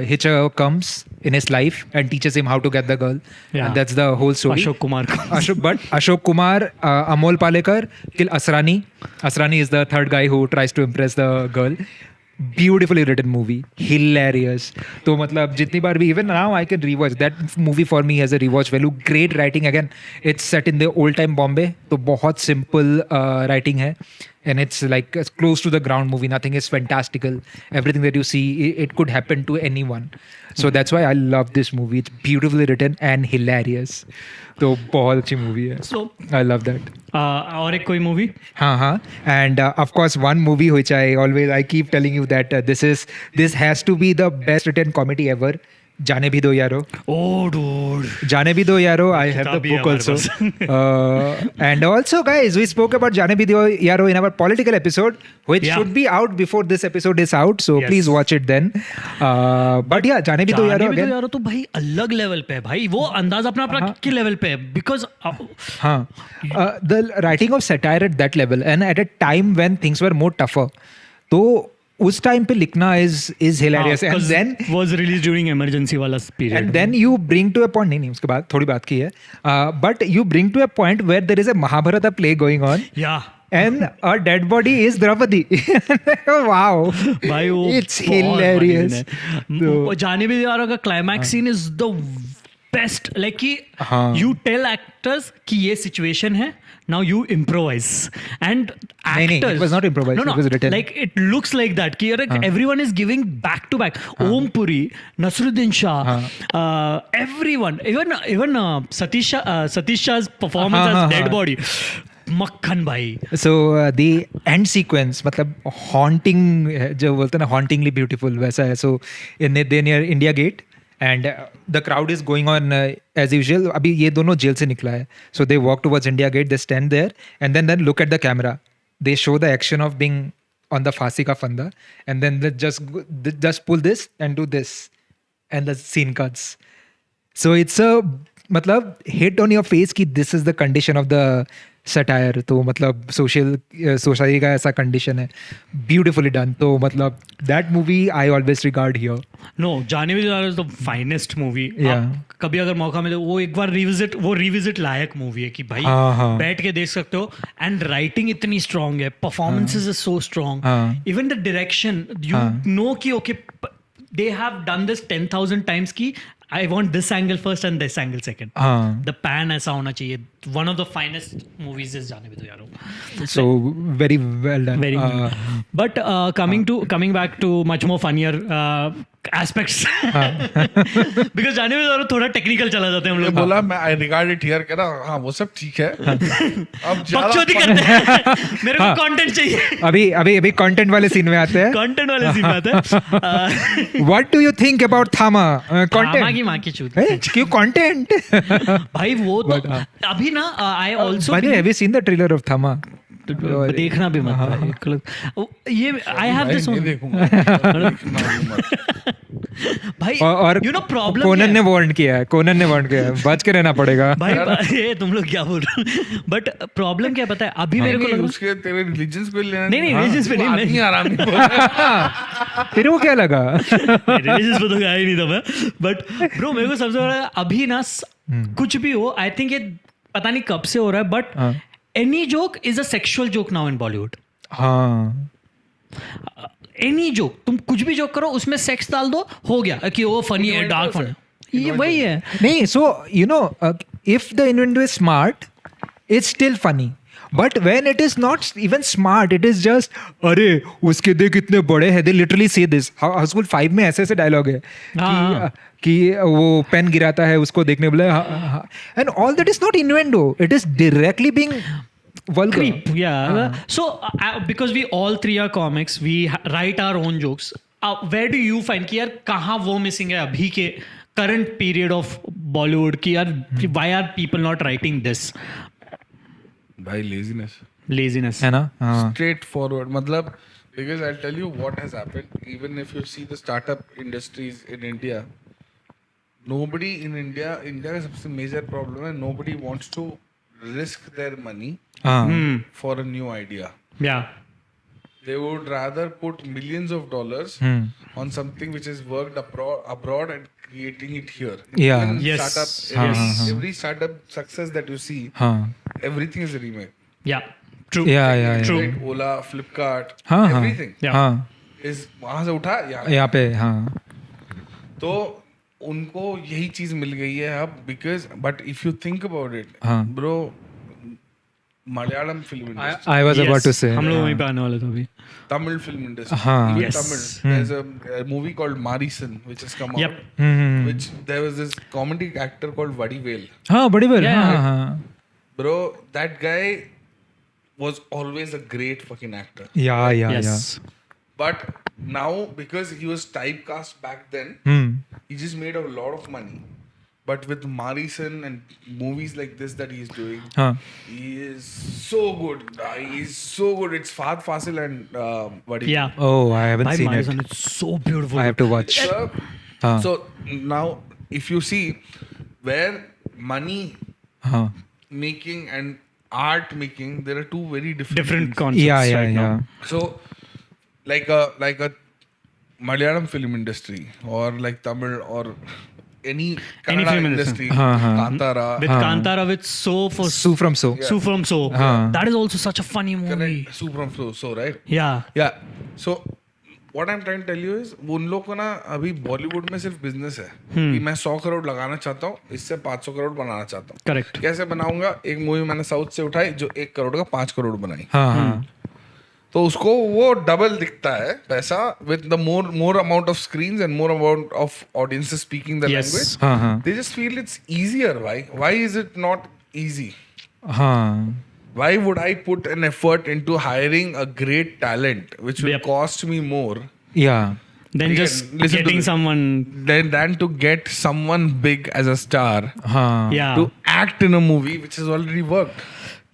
A: Hitcher comes in his life and teaches him how to get the girl.
B: Yeah.
A: And that's the whole story.
B: Ashok Kumar.
A: Ashok Kumar, Amol Palekar kill Asrani. Asrani is the third guy who tries to impress the girl. Beautifully written movie, hilarious. तो मतलब जितनी बार भी, even now I can rewatch that movie. For me has a rewatch value. Great writing again. It's set in the old time Bombay, तो बहुत simple writing है, and it's like as close to the ground movie. Nothing is fantastical. Everything that you see, it could happen to anyone. So that's why I love this movie. It's beautifully written and hilarious. तो बहुत अच्छी movie है.
B: So
A: I love that.
B: और एक कोई movie?
A: हाँ. And of course, one movie which I keep telling you that this has to be the best written comedy ever. जाने भी दो यारो.
B: Oh, dude.
A: जाने भी दो यारो. I have the
B: किताब भी है
A: book also.
B: हमारे
A: And also, guys, we spoke about जाने भी दो यारो in our political episode, which
B: Yeah.
A: should be out before this episode is out. So
B: Yes.
A: please watch it then. But yeah, जाने भी दो यारो
B: जाने भी
A: again.
B: दो यारो तो भाई अलग लेवल पे है भाई, वो अंदाज अपना अपना के लेवल पे है, बिकॉज
A: हाँ, the writing of satire at that level and at a time when things were more tougher. तो उस टाइम पे लिखना is hilarious. And then
B: was released during emergency वाला period.
A: and then you bring to a point, नहीं उसके बाद थोड़ी बात की है, but you bring to a point where there is a Mahabharata play going on.
B: Yeah.
A: And a dead body is Draupadi. Wow.
B: भाई वो
A: It's
B: बहुत
A: hilarious.
B: funny है। वो जाने भी दो यारो का climax scene is the best, like कि
A: हाँ।
B: You tell actors कि ये सिचुएशन है, now you improvise, and
A: नहीं,
B: actors
A: it was not improvised,
B: no,
A: it was written.
B: like it looks like that कि everyone is giving back to back. Om Puri, Nasruddin Shah, everyone, even Satish Shah's performance as dead body, मक्खन भाई.
A: So the end sequence मतलब haunting, जो बोलते हैं ना, hauntingly beautiful वैसा है. So they near India Gate and the crowd is going on as usual. अभी ये दोनों जेल से निकला है. So they walk towards India Gate, they stand there and then look at the camera. They show the action of being on the फांसी का फंदा and then they just pull this and do this and the scene cuts. So it's a मतलब hit on your face कि this is the condition of the satire. तो मतलब society का ऐसा condition है. Beautifully done. तो मतलब that movie I always regard here.
B: No, Jaane Bhi दो इज द फाइनेस्ट मूवी. कभी अगर मौका मिले वो एक बार रिविजिट लायक मूवी है कि भाई बैठ के देख सकते हो. एंड राइटिंग इतनी स्ट्रांग है, performances is so strong, even the direction you know कि okay they have done this 10,000 times की I want this angle first and this angle second. The pan ऐसा होना चाहिए. One of the finest movies is जाने भी दो यारो.
A: So very well done.
B: Very but coming back to much more funnier aspects because जाने भी दो यारो थोड़ा technical चला जाते हैं हम लोग.
C: बोला मैं I regard it here, कह रहा हाँ वो सब ठीक है. अब
B: बकचोदी करते हैं. मेरे को कंटेंट चाहिए.
A: अभी कंटेंट वाले सीन में आते हैं.
B: कंटेंट वाले सीन में आते हैं.
A: What do you think about Thama? Content.
B: की माँ की चूत.
A: क्यों कंटेंट?
B: भाई वो तो अभी ना I also
A: have you seen the trailer of Thama?
B: देखना भी मत. ये I have this one. भाई
A: और
B: you know problem
A: कोनन ने वार्न किया है. बच के रहना पड़ेगा.
B: भाई ये तुम लोग क्या बोल रहे हो. बट प्रॉब्लम क्या पता है अभी मेरे को लग रहा है
C: उसके तेरे रिलीजन्स पे लेना
B: नहीं रिलीजियस पे नहीं
C: आराम नहीं बोल.
A: फिर वो क्या लगा?
B: रिलीजियस पे तो गया ही नहीं था मैं. बट ब्रो मेरे को सबसे बड़ा अभी ना कुछ भी हो, आई थिंक ये पता नहीं कब से हो रहा है, but any joke is a sexual joke now in Bollywood.
A: हाँ,
B: एनी जोक, तुम कुछ भी जोक करो उसमें सेक्स डाल दो, हो गया कि वो फनी है, डार्क फन. ये वही है.
A: नहीं, so you know, if the innuendo is smart, it's still funny. But when it is not even smart, it is just अरे उसके देख कितने बड़े हैं. They literally say this. Housefull 5 में ऐसे डायलॉग है कि वो पेन गिराता है उसको देखने बोले. And all that is not innuendo. It is directly being vulgar.
B: Creep, yeah. So because we all three are comics, we write our own jokes. Where do you find कि यार कहाँ वो missing है अभी के current period of Bollywood कि यार why are people not writing this?
C: भाई
B: Laziness
A: है ना.
C: straight forward मतलब because I'll tell you what has happened. Even if you see the startup industries in India, nobody in India का सबसे major problem है, nobody wants to risk their money
A: हाँ
C: for a new idea.
B: Yeah.
C: They would rather put millions of dollars on something which is worked abroad and creating it here.
A: Yeah.
C: Even
B: Yes.
C: every startup success that you see,
A: हाँ
C: everything is a remake.
B: Yeah. True.
A: yeah.
B: True.
C: Right? Ola, Flipkart,
A: हाँ हाँ
C: everything
B: Yeah.
A: हाँ
C: is वहां से उठा यहाँ.
A: यहाँ पे हाँ
C: तो उनको यही चीज मिल गई है अब because but if you think about it,
A: हाँ.
C: bro, Malayalam film industry,
A: I was about to say
B: हम लोग वहीं पे आने वाले थे अभी.
C: Tamil film industry,
A: हाँ.
C: even
B: Yes.
C: Tamil. There's a movie called Marisan which has come
B: Yep.
C: out. Which there was this comedy actor called Vadivel.
A: हाँ बड़ी बार
B: Yeah.
A: हाँ हाँ
C: Bro, that guy was always a great fucking actor.
A: yeah.
B: Yes.
C: But now, because he was typecast back then, he just made a lot of money. But with Marisan and movies like this that he's doing,
A: हाँ
C: he is so good. He's so good. It's Fahad Fasil and Vadivel.
B: Yeah.
A: oh I haven't
B: Bhai,
A: seen it
B: Marisan, it's so beautiful.
A: I have to watch
C: So,
A: हाँ
C: so now, if you see where money
A: हाँ
C: making and art making, there are two very different things.
B: concepts
A: yeah
B: right now.
C: So, like a Malayalam film industry or like Tamil or any Kannada
B: film
C: industry,
A: हाँ, हाँ.
C: Kantara,
B: With Kantara, with So for
A: Sue from So
B: Sue from So.
A: हाँ.
B: That is also such a funny movie.
C: correct, Sue from Flow, so right?
B: Yeah.
C: Yeah. So what I'm trying to tell you is उन लोग को ना अभी बॉलीवुड में सिर्फ business है कि मैं 100 करोड़ लगाना चाहता हूँ, इससे 500 करोड़ बनाना चाहता हूँ.
B: Correct.
C: कैसे बनाऊंगा? एक मूवी मैंने साउथ से उठाई जो 1 करोड़ का 5 करोड़ बनाई,
A: हाँ हाँ
C: तो उसको वो डबल दिखता है पैसा with the more amount of screens and more amount of audiences speaking the
B: Yes.
C: language.
A: हाँ हाँ
C: They just feel it's easier. Why is it not easy?
A: हाँ
C: Why would I put an effort into hiring a great talent which will
B: Yep.
C: cost me more
A: yeah
B: Then
C: Again,
B: just
C: listen to
B: getting
C: this.
B: someone.
C: than to get someone big as a star
A: हाँ
B: Yeah.
C: to act in a movie which has already worked?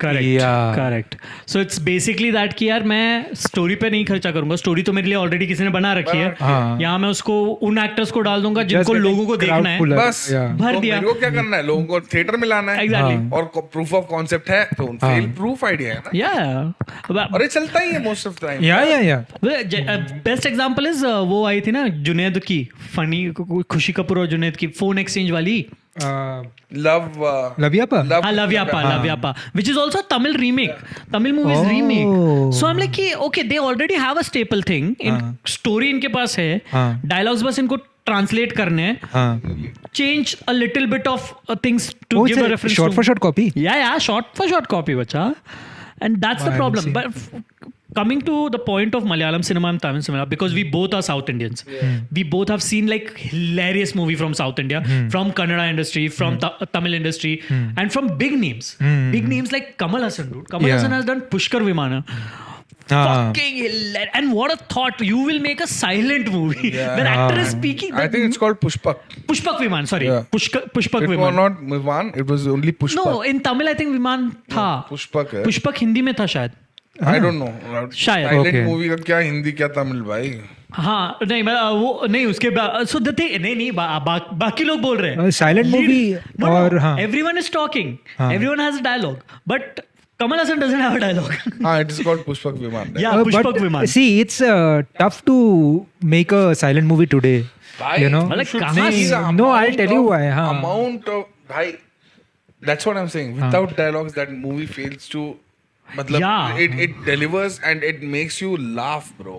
B: Correct.
A: Yeah.
B: Correct. So it's basically that कि यार मैं story पे नहीं खर्चा करूंगा. Story तो मेरे लिए ऑलरेडी किसी ने बना रखी है.
A: हाँ.
B: यहाँ मैं उसको उन एक्टर्स को डाल दूंगा जिनको
A: getting
B: लोगों को
A: crowd
B: देखना है.
A: puller.
C: बस
A: Yeah.
B: भर
C: तो
B: दिया.
C: मेरे को क्या करना है? लोगों को थिएटर में लाना है.
B: Exactly.
C: और प्रूफ ऑफ कॉन्सेप्ट है तो फेल प्रूफ आइडिया है ना.
B: Yeah.
C: और ये चलता ही है most of time.
A: yeah
B: best example is वो आई थी ना जुनैद की फनी खुशी कपूर और जुनैद की फोन एक्सचेंज वाली.
C: लव
A: लवियापा
B: हाँ लव्यापा which is also a Tamil remake. Tamil movies
A: Oh.
B: remake. So I'm like कि okay they already have a staple thing. In story इनके पास है.
A: हाँ.
B: Dialogues बस इनको ट्रांसलेट करने हैं.
A: हाँ
B: Change a little bit of things to
A: oh
B: give a reference
A: short
B: to.
A: for short copy
B: Yeah, short for short copy, bacha. And that's
A: Oh,
B: the
A: I
B: problem.
A: haven't
B: But coming to the point of Malayalam cinema and Tamil cinema, because we both are South Indians, we both have seen like hilarious movie from South India, from Kannada industry, from Tamil industry, and from big names. Big names like Kamal Hassan, dude. Kamal
A: Yeah.
B: Hassan has done Pushkar Vimana. Fucking hilarious. And what a thought. You will make a silent movie where actor is speaking.
C: I think it's called Pushpak.
B: Pushpak Viman, sorry.
C: Yeah.
B: Pushpak
C: It was
B: Viman.
C: not Viman, it was only Pushpak.
B: No, in Tamil I think Viman था.
C: पुष्पक है.
B: पुष्पक हिंदी में था शायद.
C: I don't know.
B: शायद.
C: Silent
A: Okay.
C: movie का क्या हिंदी क्या तमिल भाई.
B: हाँ नहीं वो नहीं उसके सो द थिंग नहीं बाकी लोग बोल रहे हैं
A: silent movie और हाँ
B: everyone is talking everyone has a dialogue but Kamal Haasan doesn't have a dialogue
C: हाँ, it is called Pushpak Viman.
B: या
A: but
B: Pushpak Viman
A: see it's tough to make a silent movie today
C: Bhai,
A: you know
B: मतलब
C: should
B: कहाँ
C: see
B: से-
C: the
A: no I'll
C: amount
A: tell you
C: of-
A: why हाँ
C: amount of bhai, that's what I'm saying. Without dialogues, that movie fails to. मतलब
B: Yeah.
C: it delivers and it makes you laugh, bro.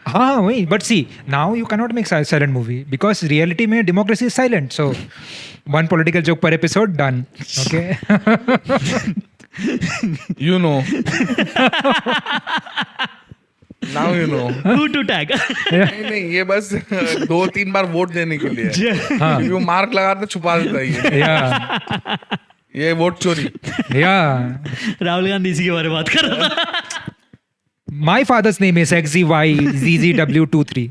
A: हाँ वही but see now you cannot make silent movie because reality में democracy is silent so one political joke per episode done okay
C: You know. Now you know.
B: who to tag
C: नहीं नहीं ये बस 2-3 बार vote देने के लिए है. क्योंकि वो मार्क लगाते छुपा देता है
A: yeah
C: ये वोट चोरी.
A: yeah
B: राहुल गांधी इसी के बारे में बात कर रहा था
A: my father's name is XZYZZW23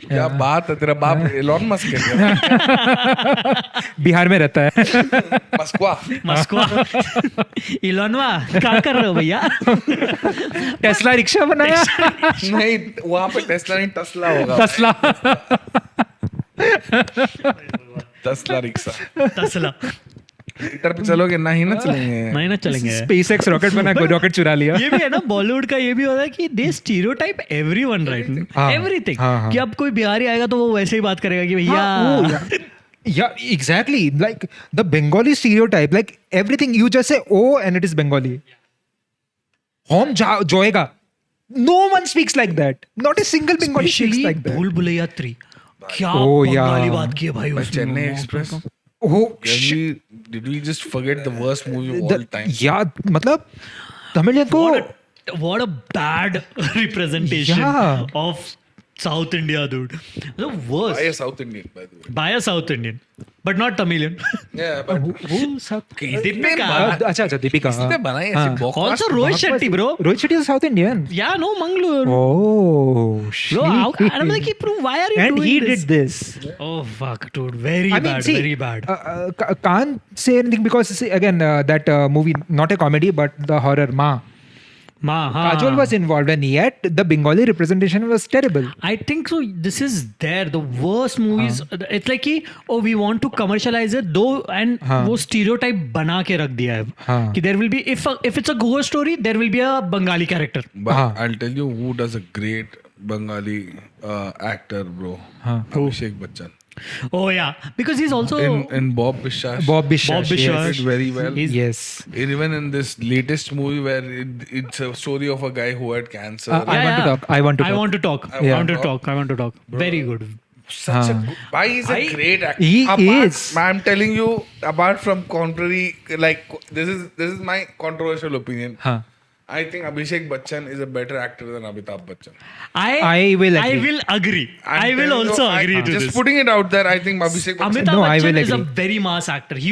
C: क्या बात है. तेरा बाप एलॉन मस्क है क्या?
A: बिहार में रहता है
C: मस्क्वा.
B: मस्को इलोनवा क्या कर रहे हो भैया
A: टेस्ला रिक्शा बनाया
C: नहीं वहाँ पे टेस्ला नहीं टस्ला होगा.
A: तसला
C: टस्ला रिक्शा.
B: तसला
C: ट्विटर पे चलोगे ना ही ना चलेंगे।
B: नहीं ना चलेंगे।
A: SpaceX रॉकेट बना, रॉकेट चुरा लिया।
B: ये भी है ना, बॉलीवुड का ये भी होता है कि दे स्टीरियोटाइप एवरीवन, राइट?
A: हाँ,
B: एवरीथिंग।
A: हाँ।
B: कि अब कोई बिहारी आएगा तो वो वैसे ही बात करेगा कि भैया
A: Yeah, exactly. Like the Bengali stereotype, like everything you just say oh and it is Bengali. Hom joega. No one speaks like that. Not a single Bengali speaks
B: specially
A: like that.
B: भूल भुलैया 3 क्या
A: Oh, yeah.
B: Bengali बात की है भाई उसमें।
C: Chennai express,
A: Oh,
C: did we just forget the worst movie of all time?
A: yeah, मतलब तमिलियन को
B: What a bad representation
A: Yeah.
B: of South India, dude. The worst.
C: I am South Indian, by the way.
B: By a South Indian, but not Tamilian.
C: Yeah, but
A: वो सब
B: Deepika.
A: अच्छा दीपिका
C: किसने बनाई ऐसी
A: हाँ.
C: बकवास?
B: Also Rohit Shetty, bro.
A: Rohit Shetty is South Indian.
B: Yeah, no, Mangalore.
A: Oh, shit.
B: Bro, and I'm like, bro, why are you
A: And
B: doing
A: he
B: this?
A: did this.
B: Oh fuck, dude, very
A: I mean,
B: bad,
A: see,
B: very bad.
A: Can't say anything because see, again that movie, not a comedy but the horror Ma.
B: Ma,
A: Kajol was involved and yet the Bengali representation was terrible.
B: I think so. This is there. The worst movies. It's like कि oh we want to commercialize it though and वो stereotype बना के रख दिया है
A: हाँ.
B: कि there will be if it's a ghost story there will be a Bengali character.
C: But I'll tell you who does a great Bengali actor, bro. Abhishek Bachchan.
B: Oh yeah, because he's also
C: In Bob Bishash.
A: Bob Bishash.
B: Bob Bishash.
C: He did very well.
A: Yes.
C: Even in this latest movie where it's a story of a guy who had cancer.
A: I want to talk. I want to
B: I
A: talk.
B: want to talk. I want to talk. I want to talk. Very good.
C: Such a good, why he's a great actor.
A: He
C: apart,
A: is.
C: I'm telling you, apart from contrary, like this is my controversial opinion.
A: हाँ.
C: I think Abhishek Bachchan is a better actor than Amitabh Bachchan.
A: I will
B: I
A: agree.
B: will agree.
C: I'm
B: I will
C: telling you,
B: also agree to
C: just
B: this.
C: putting it out there, I think Abhishek Bachchan.
B: Amitabh
A: No, I
B: Bachchan
A: will
B: is a
A: agree.
B: very mass actor. He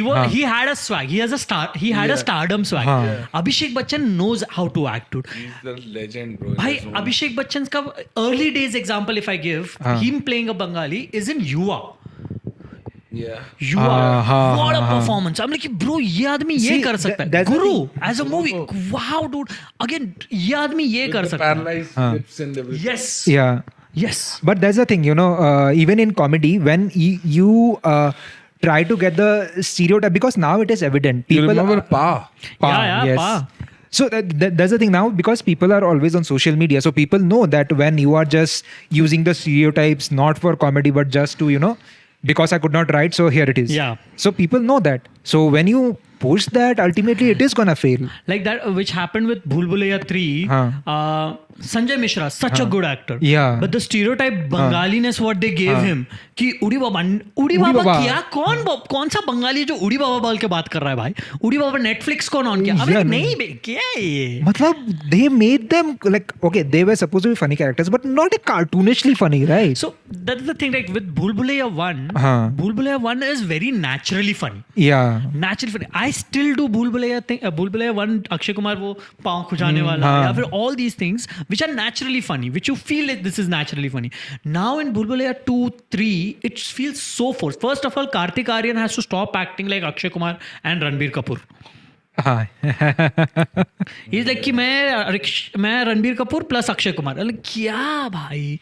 B: had a swag. He has a star. He had a stardom swag.
A: हाँ.
B: Abhishek Bachchan knows how to act, dude.
C: He's the legend, bro. in
B: भाई
C: his own.
B: Abhishek Bachchan का early days example if I give him playing a Bengali is in Yuva.
C: Yeah.
B: Yuva. What a performance. I'm like bro ये आदमी ये
A: See,
B: कर सकता है.
A: that's the
B: Guru
A: thing.
B: as a movie. Wow dude. Again ये आदमी ये कर
C: The
B: सकता है.
C: paralyzed lips and everything.
B: Yes.
A: Yeah.
B: Yes.
A: But that's the thing, you know, even in comedy, when you try to get the stereotype, because now it is evident.
C: You
A: People
C: remember
A: are-
C: Pa?
B: Yeah,
A: yes.
B: Pa.
A: So that's the thing now, because people are always on social media. So people know that when you are just using the stereotypes, not for comedy, but just to, you know, because I could not write, so here it is.
B: Yeah.
A: So people know that. So when you push that, ultimately it is gonna fail.
B: Like that which happened with Bhool Bhulaiya 3. Sanjay Mishra, such a good actor.
A: Yeah.
B: But the stereotype Bengaliness what they gave him कि उड़ी बाबा
A: बाबा।
B: क्या कौन सा बंगाली जो उड़ी बाबा बोल के बात कर रहा है भाई? उड़ी बाबा नेटफ्लिक्स कौन ऑन किया? अबे
A: Yeah,
B: नहीं बे क्या है ये?
A: Matlab, they made them like, okay, they were supposed to be funny characters, but not a cartoonishly funny, right?
B: So that's the thing, like with Bhool Bhulaiya 1,
A: हाँ.
B: Bhool Bhulaiya 1 is very naturally funny.
A: Yeah.
B: Naturally funny. I still do Bhool Bhulaiya thing. Bhool Bhulaiya 1 Akshay Kumar वो पाँव खुजाने वाला
A: हाँ.
B: या फिर all these things which are naturally funny, which you feel like this is naturally funny. Now in Bhool Bhulaiya 2, 3, it feels so forced. First of all, Kartik Aaryan has to stop acting like Akshay Kumar and Ranbir Kapoor.
A: हाँ.
B: He's like कि मैं Ranbir Kapoor plus Akshay Kumar. Like क्या भाई?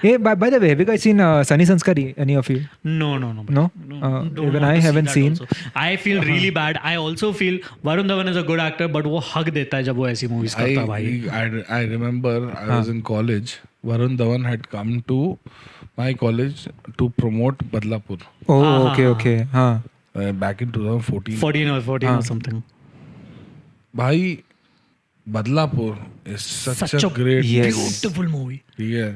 A: Hey, by the way, have you guys seen Sunny Sanskari? Any of you?
B: No.
A: No?
B: Don't
A: Even
B: want
A: I
B: to see
A: haven't
B: that
A: seen.
B: also. I feel really bad. I also feel Varun Dhawan is a good actor, but वो हक देता है जब वो ऐसी movies करता है भाई.
C: I remember I was in college. Varun Dhawan had come to my college to promote Badlapur
A: Oh, okay. हाँ.
C: back in 2014.
B: 14 or something.
C: Bhai, Badlapur is such a great
A: Yes.
B: Beautiful movie.
C: Yeah.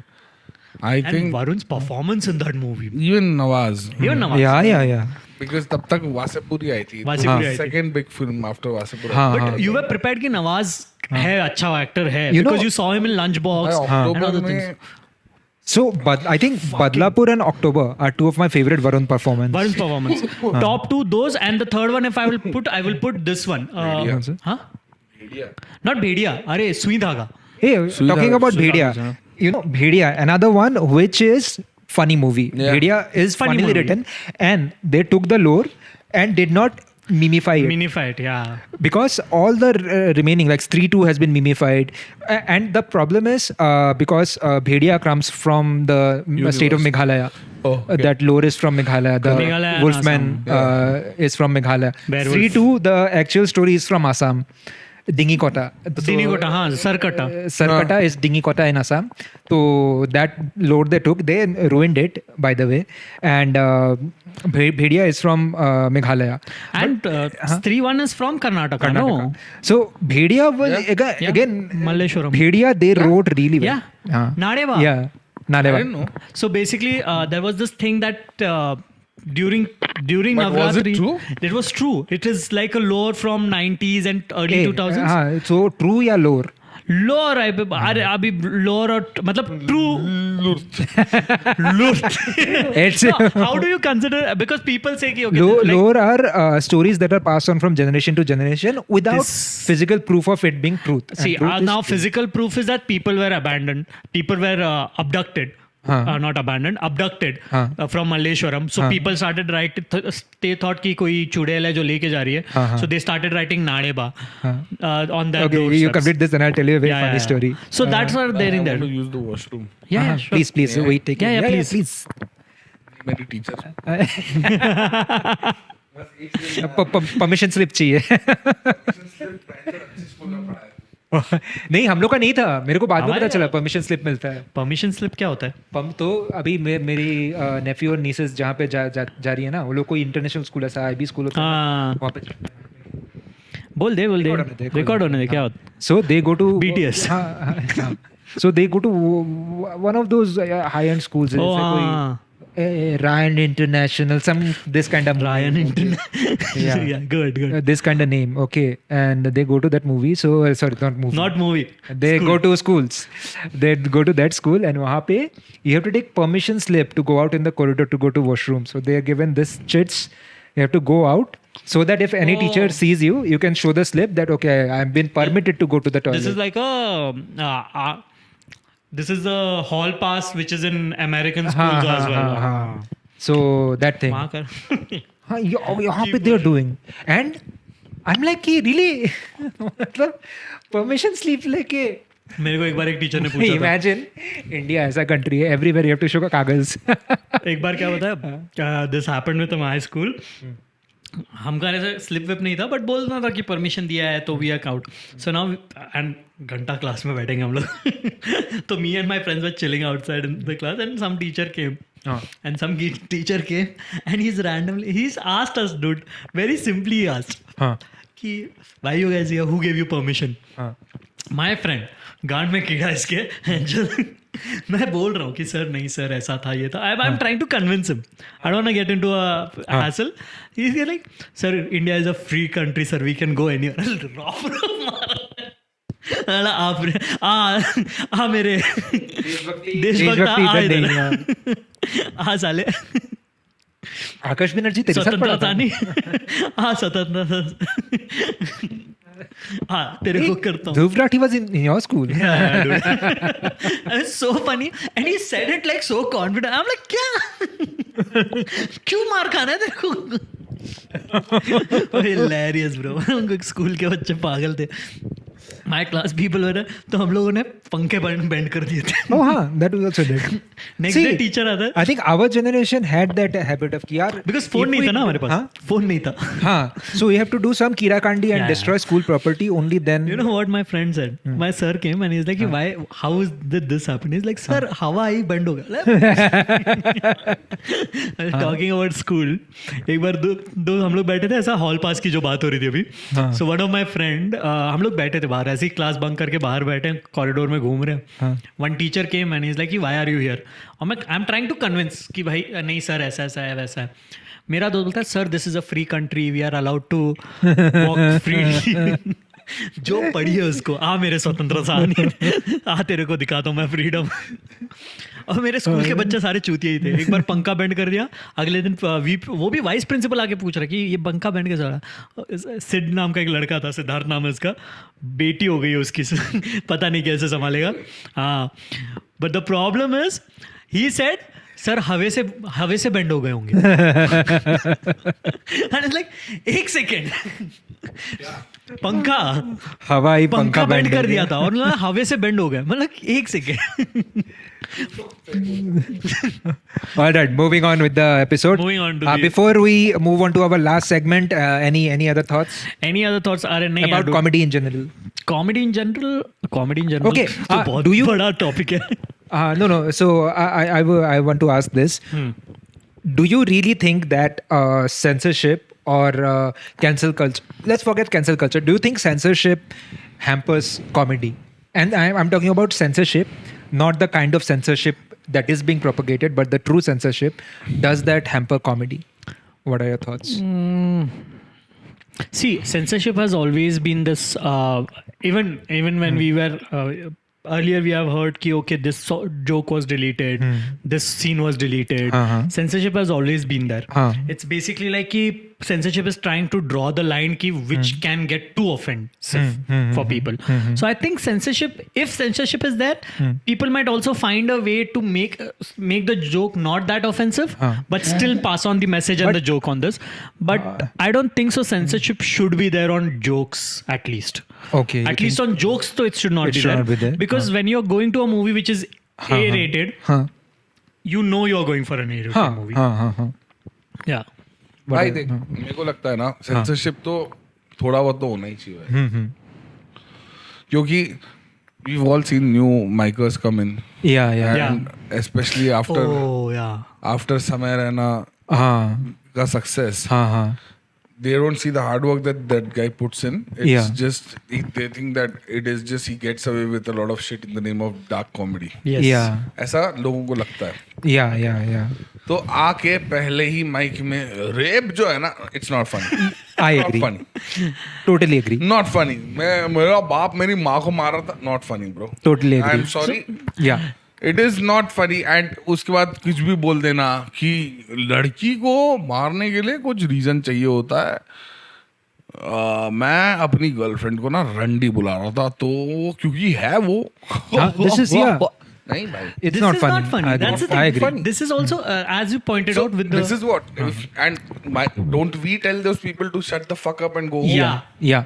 C: I
B: And
C: think
B: Varun's performance in that movie.
C: even Nawaz.
B: Even Nawaz.
A: Yeah.
C: Because तब तक वासेपुरी आई थी.
B: वासेपुरी आई थी.
C: Second big film after वासेपुरी.
A: हाँ.
B: But you were prepared कि नवाज है अच्छा actor है
A: You
B: because
A: know-
B: you saw him in Lunchbox and
C: October
B: other
C: में
B: things.
A: So, but I think Badlapur and October are two of my favorite Varun performances.
B: Varun's performance. Top two those and the third one if I will put this one.
C: Bhedia.
B: Huh? Not Bhedia. अरे सुई धागा.
A: Hey,
C: Sridhar-
A: talking about
C: Sridhar,
A: Bhedia, you know, Bhedia, another one which is funny movie.
C: Yeah.
A: Bhedia is
B: Funny
A: funnily
B: movie.
A: written, and they took the lore and did not mimified.
B: Minified, yeah.
A: Because all the remaining, like Stree 2 has been mimified. And the problem is because Bhedia comes from the state of Meghalaya.
C: Oh, okay.
A: That lore is from Meghalaya. The
B: Meghalaya and
A: Wolfman is from Meghalaya.
B: Werewolf.
A: Stree 2, the actual story is from Assam. Dingikota.
B: Dinigota, हाँ, Sarkata.
A: Sarkata is Dingikota in Assam. So that lore they took, they ruined it, by the way. And Bhedia is from Meghalaya.
B: And Stree 1 is from Karnataka, no?
A: So Bhedia was again
B: Malleshwaram.
A: Bhedia they wrote really well.
B: Yeah. Nadeva.
A: Yeah.
C: I
A: Nadeva.
C: didn't know.
B: So basically, there was this thing that during
C: But
B: Navratri,
C: was it true?
B: It was true. It is like a lore from 90s and early 2000s.
A: हाँ, so true या lore?
B: Lore अरे अभी lore और मतलब true lure.
A: It's
B: How do you consider? Because people say कि okay,
A: lore are stories that are passed on from generation to generation without physical proof of it being truth. And
B: see,
A: truth is
B: now
A: truth.
B: physical proof is that people were abandoned, people were abducted. Not abandoned, abducted from Malleshwaram. So people started writing. They thought कि कोई चुड़ैल है जो लेके जा रही है. So they started writing Nadeba on that.
A: Okay, you complete this and I'll tell you a very funny story.
B: So that's what they're in
C: I
B: there.
C: want to use the washroom.
B: Yeah, sure.
A: Please, wait, take
B: Yeah,
A: it.
B: yeah, please.
C: मेरी teacher
A: permission slip चाहिए. नहीं, हम लोग का नहीं था. मेरे को बाद में पता चला परमिशन स्लिप मिलता है.
B: परमिशन स्लिप क्या होता है?
A: तो अभी मेरी नेफ्यू और नीसेस जहाँ पे जा रही है ना, वो लोग कोई इंटरनेशनल स्कूल ऐसा IB स्कूल होता है वहाँ पे.
B: बोल दे रिकॉर्ड होने दे क्या होता है?
A: So they go to
B: BTS.
A: So they go to one of those high-end schools.
B: Oh,
A: जैसे कोई Ryan International, some this kind of
B: Ryan International. Yeah, good.
A: This kind of name, okay. And they go to that movie. So sorry, not movie.
B: Not movie.
A: They go to schools. They go to that school, and वहाँ पे you have to take permission slip to go out in the corridor to go to washroom. So they are given this chits. You have to go out so that if any teacher sees you, you can show the slip that okay, I've been permitted to go to the toilet.
B: This is like a this is the hall pass which is in American schools as well.
A: So that thing.
B: वहाँ कर.
A: हाँ, यहाँ पे they are doing. And I'm like कि really मतलब permission slip लेके.
B: मेरे को एक बार एक टीचर ने पूछा था.
A: Imagine India ऐसा country है, everywhere you have to show का कागज.
B: एक बार क्या होता है, this happened with my school. हमका ऐसे स्लिप विप नहीं था बट बोलना था कि परमिशन दिया है तो we are out. So now and घंटा क्लास में बैठेंगे हम लोग. तो me and my friends were chilling outside in the class and some teacher came. And some teacher came and he's asked us, dude, very simply he asked कि why you guys here, who gave you permission? My friend, गांड में कीड़ा इसके. मैं बोल रहा हूँ कि सर नहीं सर ऐसा था ये था. I am trying to convince him. I don't want to get into a hassle. He is like sir India is a free country sir, we can go anywhere. आप मेरे देशभक्त आ साले.
A: आकाश बनर्जी तेरे साथ पढ़ा था.
B: स्वतंत्रता नहीं. हाँ स्वतंत्रता. हाँ तेरे को करता हूँ.
A: Dhruv Rathi was in your school.
B: Yeah, dude. It's so funny and he said it like so confident. I'm like क्या क्यों मार खाना है तेरे को? Hilarious bro. उनको स्कूल के बच्चे पागल थे. My class people were तो हम लोगों ने पंखे बेंड कर दिए थे.
A: Oh हाँ, that was also there.
B: Next day teacher आता है.
A: I think our generation had that habit of कि यार
B: Because phone नहीं था ना हमारे पास. Phone नहीं था.
A: हाँ, so you have to do some kirakandi and destroy school property only then.
B: You know what my friend said? My sir came and he's like, why? How did this happen? He's like, sir, हवा ही bend हो गया. I was talking about school. एक बार दो हम लोग बैठे थे ऐसा हॉल पास की जो बात हो रही थी अभी. So one of my friend हम लोग बैठे थे बाहर ऐसे क्लास बंक करके बाहर बैठे कॉरिडोर में घूम रहे हैं. One teacher came and is like why are you here. और मैं I am trying to convince कि भाई नहीं सर ऐसा ऐसा है वैसा है. मेरा दोस्त बोलता है sir this is a free country, we are allowed to walk freely. जो पढ़ी है उसको आ मेरे स्वतंत्रता आ तेरे को दिखाता हूँ मैं फ्रीडम. और मेरे स्कूल के बच्चे सारे चूतिए ही थे. एक बार पंखा बेंड कर दिया, अगले दिन वो भी वाइस प्रिंसिपल आके पूछ रहा कि ये पंखा बेंड कैसे हो रहा. सिड नाम का एक लड़का था, सिद्धार्थ नाम है उसका, बेटी हो गई है उसकी. पता नहीं कैसे संभालेगा. हाँ but the problem is he said sir हवे से बेंड हो गए होंगे लाइक एक सेकेंड पंखा
A: हवाई
B: पंखा बेंड
A: bend
B: कर दिया था और ना हवे से बेंड हो गए मतलब एक second
A: All right, moving on with the episode.
B: Moving on to the-
A: Before we move on to our last segment, any other thoughts
B: any other thoughts अरे नहीं
A: about comedy in general?
B: Comedy in general
A: Okay,
B: तो बहुत
A: do you-
B: बड़ा topic है
A: No. So I want to ask this. Do you really think that censorship or cancel culture? Let's forget cancel culture. Do you think censorship hampers comedy? And I'm talking about censorship, not the kind of censorship that is being propagated, but the true censorship. Does that hamper comedy? What are your thoughts?
B: See, censorship has always been this. Even when we were earlier, we have heard कि okay, this joke was deleted, this scene was deleted. Censorship has always been there. It's basically like कि censorship is trying to draw the line कि which can get too offensive for people. So I think if censorship is there, people might also find a way to make the joke not that offensive, but still pass on the message and the joke on this. But I don't think so. Censorship should be there on jokes at least.
A: Okay.
B: At least on jokes, though, it should not be
A: should
B: there.
A: not be there.
B: Because when you're going to a movie which is A-rated, you know you're going for an A-rated movie. Yeah.
C: भाई देख मेरे को लगता है ना censorship तो थोड़ा बहुत तो होना ही चाहिए क्योंकि we've all seen new micers come in
A: Yeah.
C: and especially after
B: Oh, yeah.
C: after Samay Raina ka success they don't see the hard work that guy puts in. It's just they think that it is just he gets away with a lot of shit in the name of dark comedy.
B: Yes.
A: Yeah.
C: ऐसा लोगों को लगता है.
A: Yeah.
C: तो आके पहले ही mic में rape जो है ना it's not funny.
A: I agree.
C: Not funny.
A: Totally agree.
C: Not funny. मेरा बाप मेरी माँ को मारा था. Not funny, bro.
A: Totally agree.
C: I'm sorry.
A: Yeah.
C: It is not funny and उसके बाद कुछ भी बोल देना कि लड़की को मारने के लिए कुछ रीजन चाहिए होता है. मैं अपनी गर्लफ्रेंड को ना रंडी बुला रहा था तो क्योंकि है वो.
A: This is
C: नहीं भाई.
A: It's
B: This
A: not
B: is
A: funny.
B: not funny. That's the thing.
A: I agree.
B: This is also, as you pointed out with the...
C: This is what don't we tell those people to shut the fuck up and go home?
B: Yeah.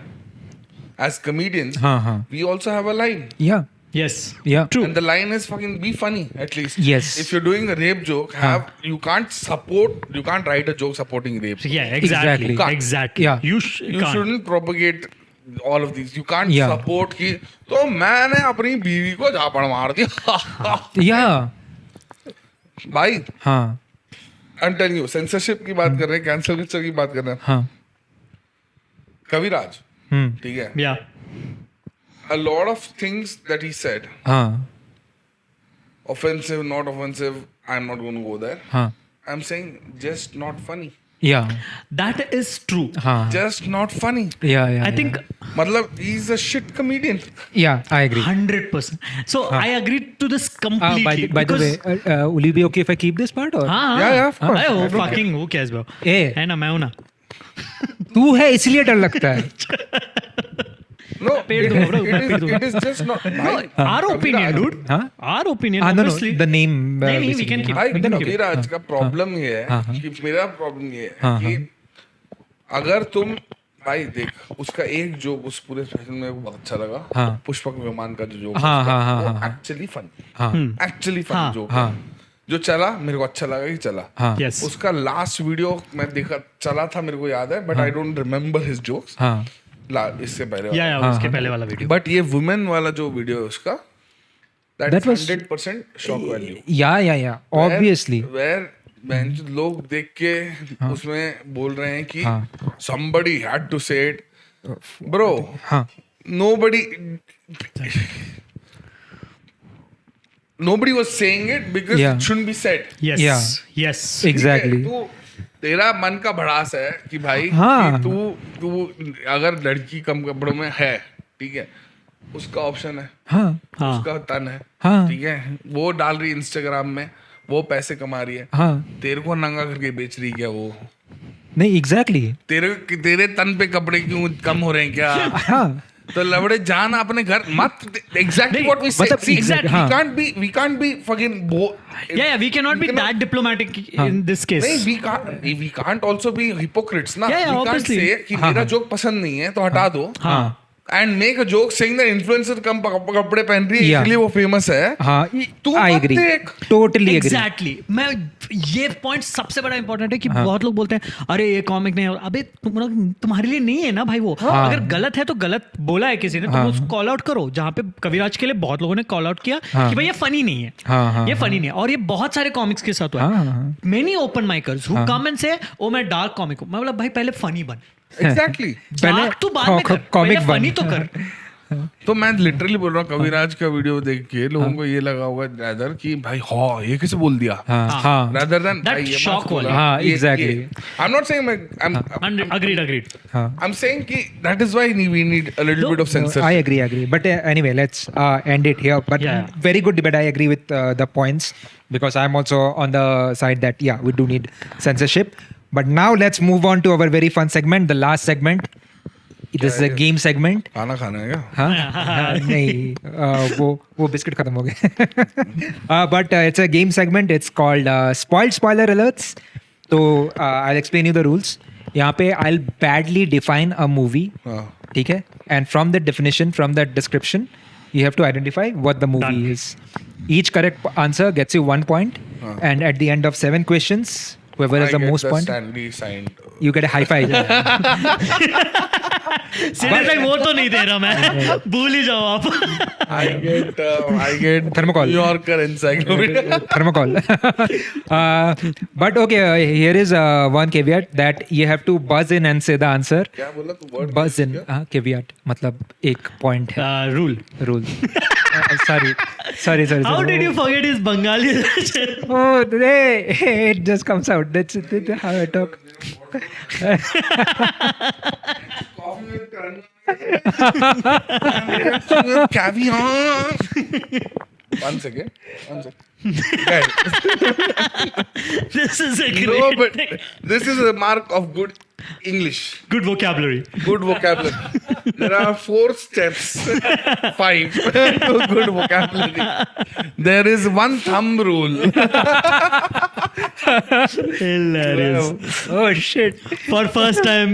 C: As comedians, we also have a line.
A: Yeah.
B: Yes.
A: Yeah.
B: True.
C: And the line is fucking be funny at least.
A: Yes.
C: If you're doing a rape joke, you can't write a joke supporting rape.
B: Yeah, exactly.
A: Exactly.
B: Exactly.
A: Yeah.
C: You
B: can't.
C: shouldn't propagate all of these. You can't support कि तो मैंने अपनी बीवी को झापड़ मार दिया.
A: Yeah.
C: भाई.
A: हाँ.
C: I'm telling you, censorship की बात कर रहे हैं, cancel culture की बात कर रहे हैं.
A: हाँ.
C: कविराज. ठीक है.
B: Yeah.
C: A lot of things that he said,
A: हाँ.
C: offensive, not offensive, I'm not going to go there.
A: हाँ.
C: I'm saying just not funny.
A: Yeah.
B: That is true.
A: हाँ.
C: Just not funny.
A: Yeah.
B: I think
C: मतलब he's a shit comedian.
A: Yeah, I agree.
B: 100%. So I agree to this completely.
A: By the way, will you be okay if I keep this part or?
C: Yeah, of course.
B: Oh, fucking who cares, bro? है ना मैं हूँ ना.
A: तू है इसलिए डर लगता है.
C: No,
B: पेड़ दूंगा, bro.
C: it is just not.
B: No, our opinion, dude.
A: हाँ?
B: Our opinion,
A: No.
B: obviously.
A: The name.
B: नहीं, we can keep.
C: भाई
B: we can keep.
C: कविराज का प्रॉब्लम ये है कि मेरा प्रॉब्लम ये है कि अगर तुम भाई देख उसका एक जोक उस पूरे सेशन में बहुत अच्छा लगा. पुष्पक विमान का जो joke actually funny. Actually funny joke जो चला मेरे को अच्छा लगा कि चला.
B: Yes.
C: उसका लास्ट वीडियो मैं देखा चला था मेरे को याद है but I don't remember his jokes. इससे पहले
B: Yeah, उसके पहले वाला वीडियो.
C: बट ये वुमेन वाला जो वीडियो है उसका
A: That was
C: 100% shock value.
A: Yeah. Obviously.
C: Where लोग देख के उसमें बोल रहे हैं कि somebody had to say it. Bro, nobody was saying it because it shouldn't be said.
B: Yes.
A: Yeah.
B: Yes.
A: Exactly.
C: तू तेरा मन का भड़ास है कि भाई कि तू अगर लड़की कम कपड़ों में है ठीक है उसका ऑप्शन है. उसका तन है. ठीक है वो डाल रही इंस्टाग्राम में वो पैसे कमा रही है. तेरे को नंगा करके बेच रही क्या वो.
A: नहीं एग्जैक्टली
C: तेरे तन पे कपड़े क्यों कम हो रहे हैं क्या. तो लवड़े जान अपने घर मत एग्जैक्टली व्हाट वी से
A: मतलब
B: exactly,
A: हाँ.
C: we can't be fucking
B: Yeah, we cannot be that diplomatic in this case.
C: नहीं we can't also be hypocrites ना.
B: Yeah,
C: we can't
B: obviously.
C: say कि मेरा जोक पसंद नहीं है तो हटा दो
B: हाँ
C: and make a joke saying that influencer कम कपड़े पहन रही है
A: Yeah.
C: इसलिए वो फेमस है.
A: हाँ,
C: तू
A: I
C: मत
A: agree.
C: देख.
A: Totally agree.
B: एग्जैक्टली मैं ये पॉइंट सबसे बड़ा इंपॉर्टेंट है कि बहुत लोग बोलते हैं अरे ये कॉमिक नहीं है अबे तुम्हारे लिए नहीं है ना भाई वो अगर गलत है तो गलत बोला है किसी ने तुम उसको कॉल आउट करो जहाँ पे कविराज के लिए बहुत लोगों ने कॉल आउट किया कि भाई ये फनी नहीं है ये फनी नहीं है और ये बहुत सारे कॉमिक्स के साथ हुआ है many open mikers who come and say oh मैं डार्क कॉमिक हूँ मैं बोला भाई पहले फनी बन
C: Exactly.
B: डार्क तू बाद में कर
A: कॉमिक
B: पहले फनी तो कर
C: तो मैं लिटरली बोल रहा हूँ कविराज का वीडियो देख के लोगों को ये लगा होगा rather कि भाई हाँ ये कैसे बोल दिया
A: हाँ.
C: rather than
B: That
C: भाई ये
B: shock
C: मत बोला.
B: वाला.
A: हाँ,
C: ये-
A: exactly.
C: ये- I'm not saying
B: agreed
C: I'm saying कि that is why we need a little bit of censorship.
A: I agree. But anyway, let's end it here. But
B: Yeah.
A: very good debate. I agree with the points because I'm also on the side that we do need censorship. But now let's move on to our very fun segment, the last segment. This is a game segment.
C: खाना खाना है क्या?
A: हाँ नहीं वो biscuit खत्म हो गए but it's a game segment. It's called spoiler alerts. तो I'll explain you the rules. यहाँ पे I'll badly define a movie.
C: हाँ.
A: ठीक है and from the definition, from that description, you have to identify what the movie
B: Done.
A: is. Each correct answer gets you 1 point, and at the end of 7 questions, whoever has
C: I
A: the
C: get
A: most
C: the
A: point,
C: Stanley signed.
A: you get a high five.
B: Seriously वो तो नहीं दे रहा मैं भूल ही जाओ आप
C: I get
A: Thermocol.
C: New Yorker encyclopedia.
A: Thermocol. But okay, here is one caveat that you have to buzz in and say the answer.
C: क्या बोला तू word?
A: Buzz in. Caveat मतलब एक point है
B: rule
A: rule. Sorry.
B: How did you forget is Bengali
A: Oh, hey, it just comes out. That's how I talk.
C: Coffee with caviar. One second. Guys,
B: this is a
C: no, but
B: great
C: this is a mark of good English.
B: Good vocabulary
C: Good vocabulary. There are 4 steps. 5 to good vocabulary. There is one thumb rule.
B: Hilarious
A: Oh shit.
B: For first time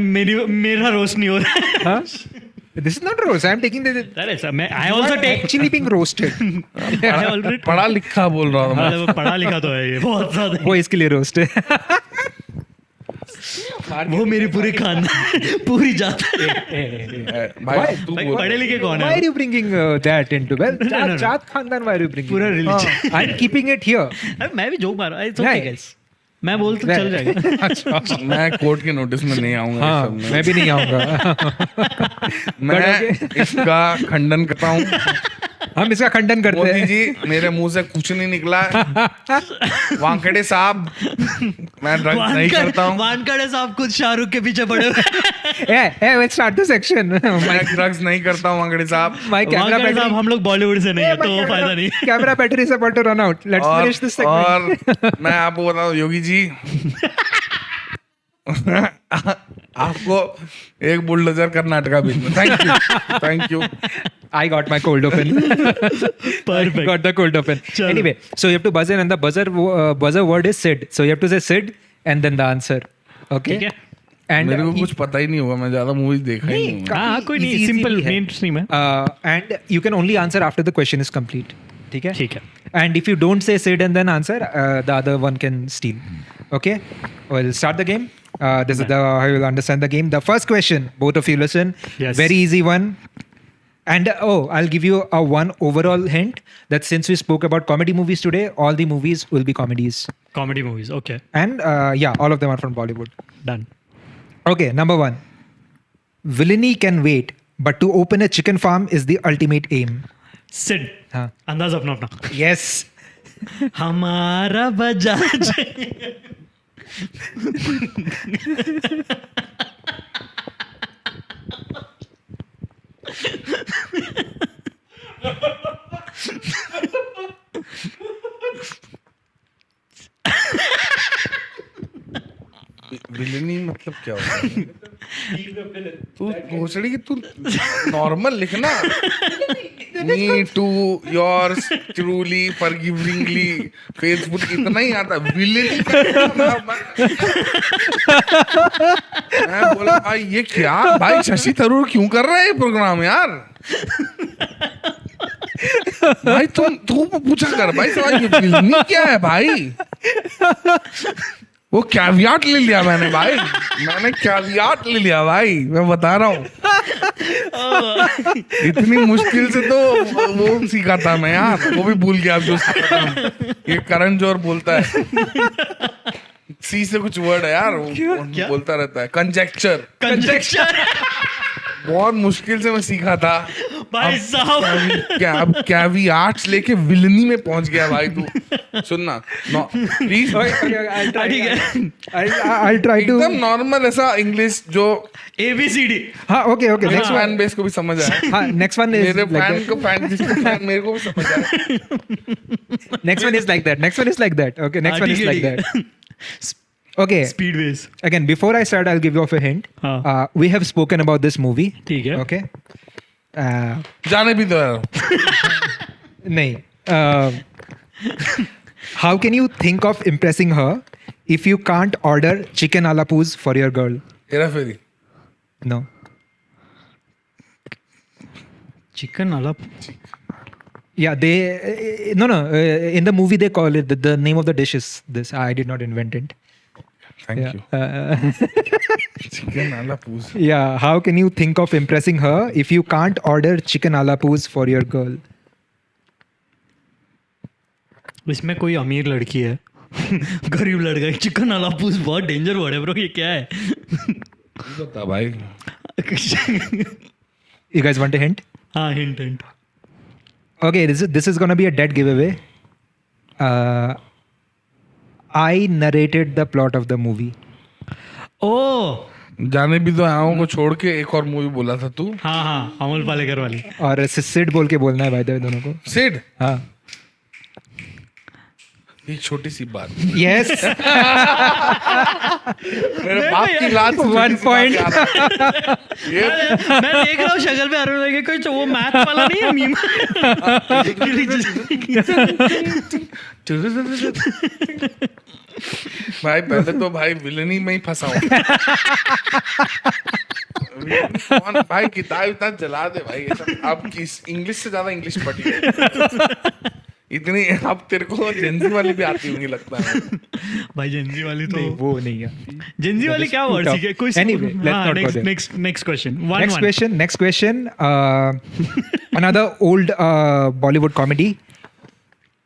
B: मेरा roast नहीं हो रहा है
A: This is not roast. I'm taking the.
B: अरे sir मैं I also take
A: Actually being roasted.
B: I already
C: पढ़ा लिखा बोल रहा हूँ मैं.
B: पढ़ा लिखा तो है ये बहुत ज्यादा
A: वो इसके लिए roast है.
B: वो मेरी पूरी खानदान पूरी जात
C: भाई तू बोल.
B: पढ़े लिखे कौन
A: Why
B: है
A: are you bringing that into? Well,
B: no.
A: Jaat Khandan, why are you bringing?
B: पूरा
A: it?
B: Religion
A: I'm keeping it here.
B: अरे मैं भी जोक मार रहा हूँ
A: नहीं.
B: गाइस मैं बोल तो चल जाएगा
A: अच्छा.
C: मैं कोर्ट के नोटिस में नहीं आऊंगा
A: हाँ,
C: इस सब में.
A: मैं भी नहीं आऊंगा.
C: मैं इसका खंडन करता हूँ.
A: हम इसका खंडन करते
C: मोदी
A: हैं.
C: जी मेरे मुंह से कुछ नहीं निकला. वांकड़े साहब मैं ड्रग्स नहीं करता हूँ.
B: वानखड़े साहब खुद शाहरुख के पीछे पड़े हुए
A: Hey, let's start the section.
C: मैं ड्रग्स नहीं करता हूँ वांकड़े साहब.
A: My camera
B: वानखड़े साहब
A: battery.
B: हम लोग बॉलीवुड से नहीं है तो वो फायदा नहीं
A: Camera battery is about to run out. Let's finish this segment.
C: और मैं आपको बताऊं योगी जी आपको एक बुलडोजर कर्नाटका बीच में. Thank you.
A: I got my cold open.
B: Perfect.
A: Got the cold open.
B: Chalo.
A: Anyway, so you have to buzz in, and the buzzer word is Sid. So you have to say Sid and then the answer. Okay.
B: ठीक है
A: And
C: मेरे को कुछ पता ही नहीं होगा. मैं ज्यादा मूवीज देखा ही नहीं हूँ.
B: हाँ कोई नहीं
A: easy
B: सिंपल
A: है.
B: मेन स्ट्रीम है
A: and you can only answer after the question is complete. ठीक है.
B: ठीक है
A: And if you don't say Sid and then answer, the other one can steal. Okay. We'll start the game. This is how you will understand the game. The first question, both of you listen.
B: Yes.
A: Very easy one. And I'll give you a one overall hint that since we spoke about comedy movies today, all the movies will be comedies.
B: Comedy movies okay
A: And all of them are from Bollywood.
B: Done
A: Okay, number 1. Villainy can wait, but to open a chicken farm is the ultimate aim.
B: Sid
A: हाँ.
B: अंदाज अपना अपना
A: Yes.
B: हमारा Bajaj
C: villainy मतलब क्या होता है? तू भोसड़ी की तू नॉर्मल लिखना. Me too, yours truly, forgivingly, Facebook इतना ही आता. विलेन मैं बोला भाई ये क्या भाई शशि थरूर क्यों कर रहा है ये प्रोग्राम यार. भाई तू पूछा कर भाई सवाल ये विलेनी क्या है भाई. वो कैवियाट ले लिया मैंने भाई. मैंने कैवियाट ले लिया भाई. मैं बता रहा हूँ इतनी मुश्किल से तो वो सीखा था मैं यार. वो भी भूल गया अब जो सीखा था. ये करण जौहर बोलता है. सी से कुछ वर्ड है यार. वो बोलता रहता है कंजेक्चर. बहुत मुश्किल से मैं सीखा था
B: भाई साहब.
C: कैवियाट्स लेके विलनी में पहुंच गया भाई तू. सुनना प्लीज.
A: I'll try to.
C: एकदम नॉर्मल ऐसा इंग्लिश जो
B: ABCD.
A: हाँ, okay. Next one.
C: Fan base को भी समझ आया.
A: हाँ, next one is
C: मेरे
A: like
C: फैन
A: that.
C: को फैन जिसको फैन मेरे को भी समझ आया.
A: Next one is like that. Okay, next one is like that. Okay.
B: Speedways.
A: Again, before I start, I'll give you off a hint. We have spoken about this movie.
B: ठीक है.
A: Okay.
C: जाने भी दो यार.
A: नहीं. How can you think of impressing her if you can't order chicken ala poos for your girl?
C: Hera Pheri.
A: No.
B: Chicken वाला.
A: Yeah, they no. In the movie, they call it the name of the dish is this. I did not invent it.
C: Thank
A: Yeah.
C: you. Chicken ala poos.
A: Yeah. How can you think of impressing her if you can't order chicken ala poos for your girl?
B: इसमें कोई अमीर लड़की है. गरीब लड़का. Chicken वाला पूछ बहुत डेंजर वर्ड है ब्रो. ये क्या है?
C: बता भाई.
A: You guys want a hint?
B: हाँ, hint.
A: Okay, this is gonna be a dead giveaway. I narrated the plot of the movie.
B: ओह.
C: जाने भी दो आँखों को छोड़ के एक और मूवी बोला था तू.
B: हाँ, अमोल पालेकर वाली.
A: और सिड बोल के बोलना है भाई दोनों को.
C: सिड.
A: हाँ.
C: एक छोटी सी बात.
A: Yes.
C: मेरे बाप की लात से
A: 1 point.
C: ये
B: मैं देख रहा हूँ शक्ल पे अरुण भाई कोई वो मैथ वाला नहीं है मीम.
C: भाई पहले तो भाई विलनी में ही फंसा हूँ. भाई किताब जला दे भाई. अब इंग्लिश से ज्यादा इंग्लिश पढ़ी है. इतनी अब तेरे को जेंजी वाली भी आती होंगी लगता है.
B: भाई जेंजी वाली तो
A: नहीं, वो नहीं है.
B: जेंजी वाली क्या वर्ड सीखे कोई.
A: Anyway, let's not go there.
B: Next question.
A: Next question. Another old Bollywood comedy.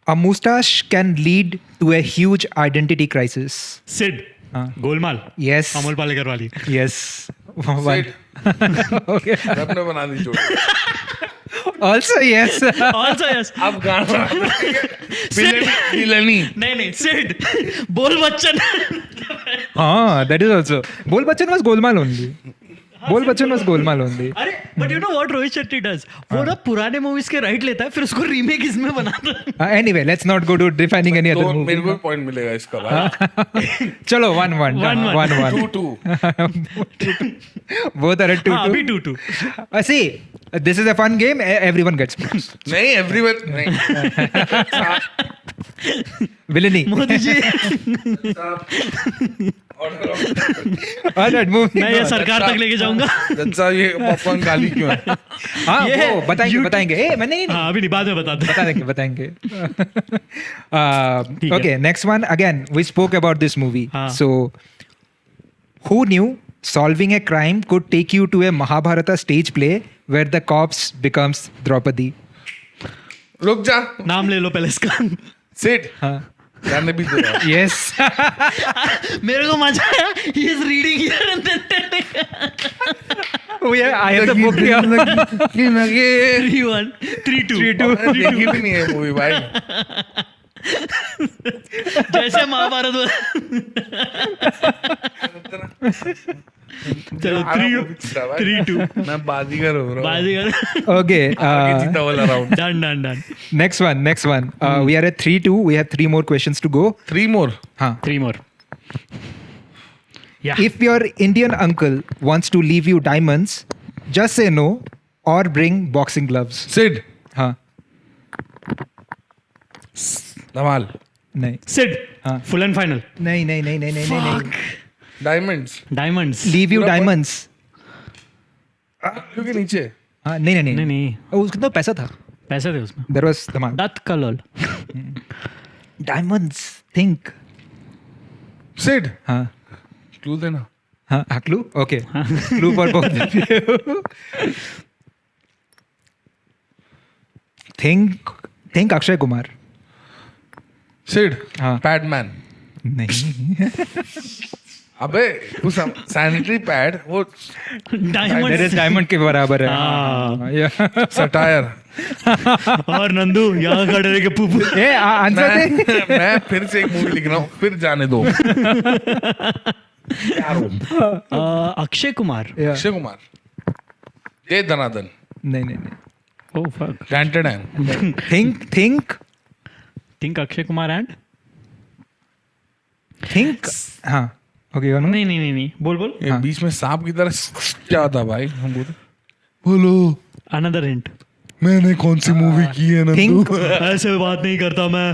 A: A mustache can lead to a huge identity crisis.
B: Sid. Golmaal.
A: Yes.
B: Amol Palekar वाली.
A: Yes.
C: Sid.
A: Okay.
C: सबने बना दी जोड़ी.
A: Also yes.
B: Also yes.
C: अब गाना villainy.
B: नहीं सिड. बोल बच्चन.
A: हाँ, that is also. Bol Bachchan was Golmaal only. Bol Bachchan was Golmaal only.
B: अरे but you know what Rohit Shetty does. वो ना पुराने मूवीज के राइट लेता है फिर उसको रीमेक इसमें बनाता है.
A: Anyway, let's not go to defining any other
C: तो
A: movie.
C: मेरे को पॉइंट मिलेगा इसका भाई.
A: चलो 1-1. 1-1.
C: 2-2.
A: Both are at 2-2.
B: हाँ, अभी 2-2.
A: See, this is a fun game. Everyone gets points.
C: नहीं एवरीवन नहीं.
A: Villainy.
B: Modi ji.
A: All right, move.
B: मैं ये सरकार तक लेके जाऊंगा.
C: अच्छा ये पॉपकॉर्न गाली क्यों है?
A: हाँ,
B: ये
A: वो बताएंगे. ए, मैं नहीं.
B: हाँ अभी नहीं बाद में
A: बताएंगे.
B: ठीक है.
A: Okay, next one. Again, we spoke about this movie.
B: हाँ.
A: So, who knew solving a crime could take you to a Mahabharata stage play where the corpse becomes Draupadi?
C: रुक जा.
B: नाम ले लो पहले इसका.
C: सिड.
A: हाँ.
C: जाने भी दो.
A: Yes.
B: मेरे को मजा आया. He is reading here and then.
A: Oh yeah, I have the book here.
B: 3-1. 3-2.
C: देखी भी नहीं है मूवी भाई.
B: जैसे महाभारत चलो 3-2.
C: मैं बाजीगर हो रहा हूँ.
B: बाजीगर.
A: Okay.
C: आगे जीता वाला round.
B: Done.
A: Next one. We are at 3-2. We have 3 more questions to go.
C: 3 more.
A: हाँ.
B: 3 more. Yeah.
A: If your Indian uncle wants to leave you diamonds, just say no or bring boxing gloves.
C: Sid
A: हाँ
C: धमाल
A: नहीं
B: Sid.
A: हाँ.
B: Full and final.
A: नहीं नहीं नहीं नहीं नहीं नहीं
C: डायमंड्स
B: Diamonds.
A: लीव यू
C: पूरा
A: डायमंड्स
C: क्योंकि नीचे
A: हाँ नहीं नहीं
B: नहीं
A: नहीं
B: नहीं
A: उसका तो पैसा था
B: पैसे थे उसमें.
A: देयर वाज धमाल
B: दत्त कलल.
A: डायमंड्स थिंक
C: सिड
A: हाँ
C: क्लू देना
A: हाँ clue okay clue for both think Akshay Kumar
C: Sid
A: हाँ.
C: पैडमैन
A: नहीं
C: अबे वो सैनिटरी पैड वो
A: देयर इज डायमंड के बराबर है
B: हाँ.
A: Yeah.
C: सटायर
B: और नंदू यहाँ खड़े रह के पुपू.
A: ए आंसर दे
C: मैं फिर से एक मूवी लिख रहा हूँ फिर जाने दो
B: अक्षय कुमार.
A: Yeah.
C: अक्षय कुमार जय धनाधन
A: नहीं नहीं नहीं
B: Oh fuck.
C: ग्रांटेड है
A: think
B: Think Akshay Kumar and.
A: Think हाँ ओके
B: नहीं नहीं नहीं नहीं बोल बोल.
C: ये बीच में सांप की तरह क्या था भाई हम बोलो
B: Another hint.
C: मैंने कौन सी मूवी की है ना
A: थिंक
B: ऐसे बात नहीं करता मैं.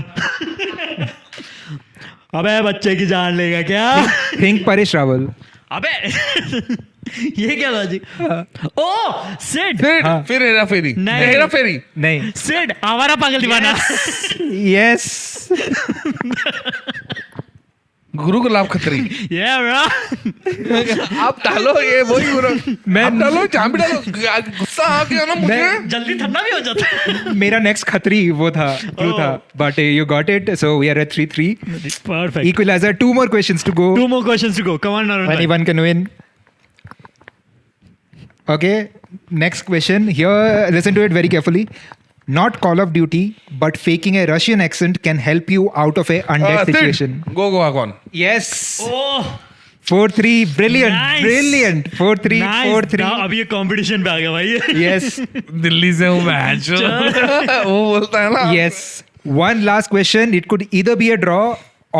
B: अबे बच्चे की जान लेगा क्या?
A: थिंक परेश रावल
B: अबे ये क्या लॉजिक? ओ सिड.
C: फिर हेरा फेरी
B: नहीं।
C: हेरा फेरी
A: नहीं
B: सिड आवारा पागल दीवाना.
A: यस
C: गुरु गुलाब खत्री
B: Yeah bro.
C: आप डालो ये वही गुरु
A: मैं-
C: आप डालो जहाँ भी डालो गुस्सा आ गया ना मुझे
B: जल्दी ठंडा भी हो जाता है.
A: मेरा नेक्स्ट खतरी वो था क्लू था but you got it so we are at 3-3
B: Perfect.
A: equalizer. 2 more questions to go.
B: 2 more questions to go. Come on, Narun.
A: Anyone can win. Okay, next question. Here, listen to it very carefully. Not Call of Duty, but faking a Russian accent can help you out of a undead situation.
C: गो गोवा कौन
A: Yes.
B: Oh,
A: 4-3. Brilliant.
B: Nice.
A: Brilliant. 4-3.
B: nice.
A: 4-3.
B: Now, अब ये competition पे आ गया भाई.
A: Yes.
C: Delhi से हूँ मैं वो बोलता है ना
A: Yes. One last question. It could either be a draw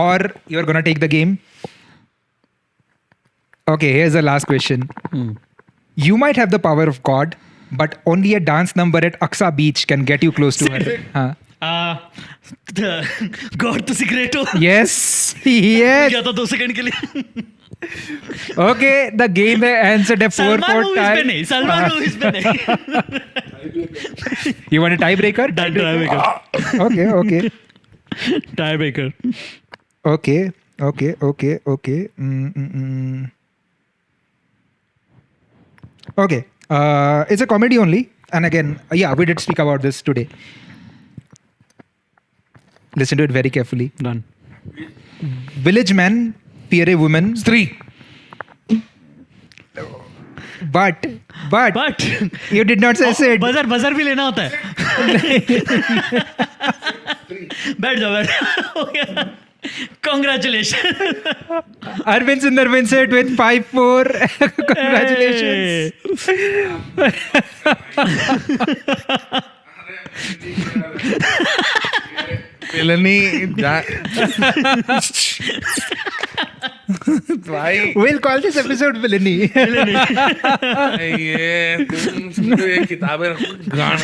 A: or you're gonna take the game. Okay, here's the last question. You might have the power of God, but only a dance number at Aksa Beach can get you close to her. Huh?
B: God तो secret हो.
A: Yes. Yes.
B: क्या था 2 second के लिए.
A: Okay, the game ends at a 4-4
B: Salman movies पे
A: tie.
B: नहीं. Salman movies पे नहीं.
A: You want a tiebreaker?
B: Tie
A: Okay, okay.
B: Breaker.
A: Okay, okay, okay, okay. Okay, it's a comedy only. And again, yeah, we did speak about this today. Listen to it very carefully.
B: Done.
A: Village men fear a woman,
C: स्त्री
A: but
B: but
A: you did not say it.
B: Buzzer भी लेना होता है. बैठ जाओ. Congratulations.
A: Arvind Sundar wins it with 5-4. Congratulations.
C: Pilani भाई
A: We'll call this episode villainy.
C: ये तुम ये किताबें गान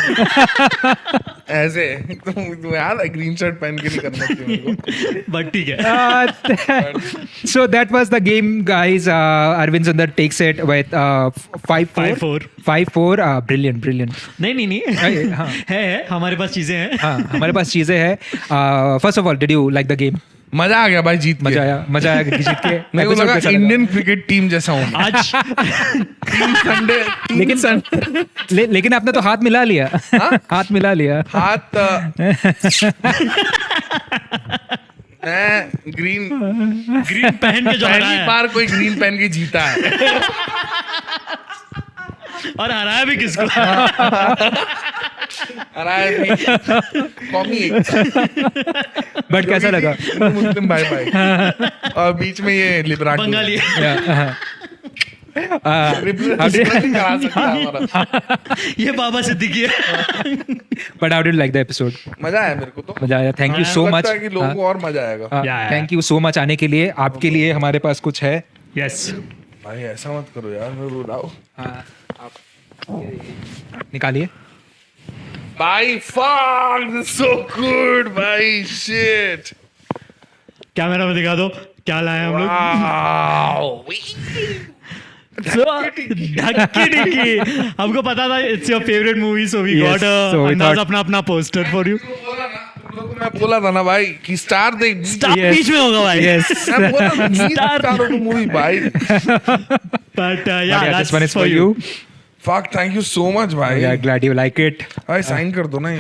C: ऐसे तुम याद है ग्रीन शर्ट पहन के नहीं करना चाहिए मेरे को
B: बट ठीक है.
A: So that was the game, guys. Arvind Sundar takes it with 5-4. 5-4. Brilliant.
B: नहीं
A: हाँ.
B: है हमारे पास चीजें हैं.
A: हाँ, हमारे पास चीजें हैं. First of all, did you like the game?
C: मजा आ गया भाई जीत के
A: मजा आया जीत के.
C: मेरे को
A: Episode
C: लगा
A: कैसा लगा?
C: इंडियन क्रिकेट टीम जैसा हूँ
B: आज
A: लेकिन आपने तो हाथ मिला लिया. हाथ मिला लिया.
C: हाथ मैं ग्रीन
B: पहन के जो
C: पहली
B: हराया
C: बार कोई ग्रीन पहन के जीता है
B: और हराया भी किसको.
C: हराया भी कौमी एक
A: बट कैसा लगा?
C: मुस्लिम भाई और बीच में ये लिबराटो
B: बंगाली.
C: रिप्रेजेंट करा सकता है हमारा.
B: ये बाबा सिद्दीकी है.
A: But how did you like the episode?
C: मजा आया मेरे को तो
A: मजा आया. Thank you so much.
C: लगता है कि लोगों को और मजा आएगा.
A: थैंक यू सो मच आने के लिए. आपके लिए हमारे पास कुछ है.
B: Yes.
C: भाई ऐसा मत करो यार, मैं रुलाओ
A: हाँ, आप निकालिए.
C: भाई. Fuck, this is so good भाई. Shit.
B: कैमरा में दिखा दो क्या लाए हम लोग.
C: Wow.
B: So, ढक्की डिक्की. हमको पता था it's your favorite movie, so we
A: Yes,
B: got a
A: so we
B: अंदाज
A: thought-
B: अपना poster for you.
C: मैं बोला था ना भाई कि स्टार दे.
B: Stop
A: Yes.
B: बीच में होगा भाई.
A: Yes.
C: मैं बोला था
B: Star.
C: स्टार मूवी भाई.
B: But yeah,
A: But
B: that's
A: this one is for you.
C: Fuck, thank you so much भाई.
A: Yeah, glad you like it.
C: भाई साइन कर दो ना ये.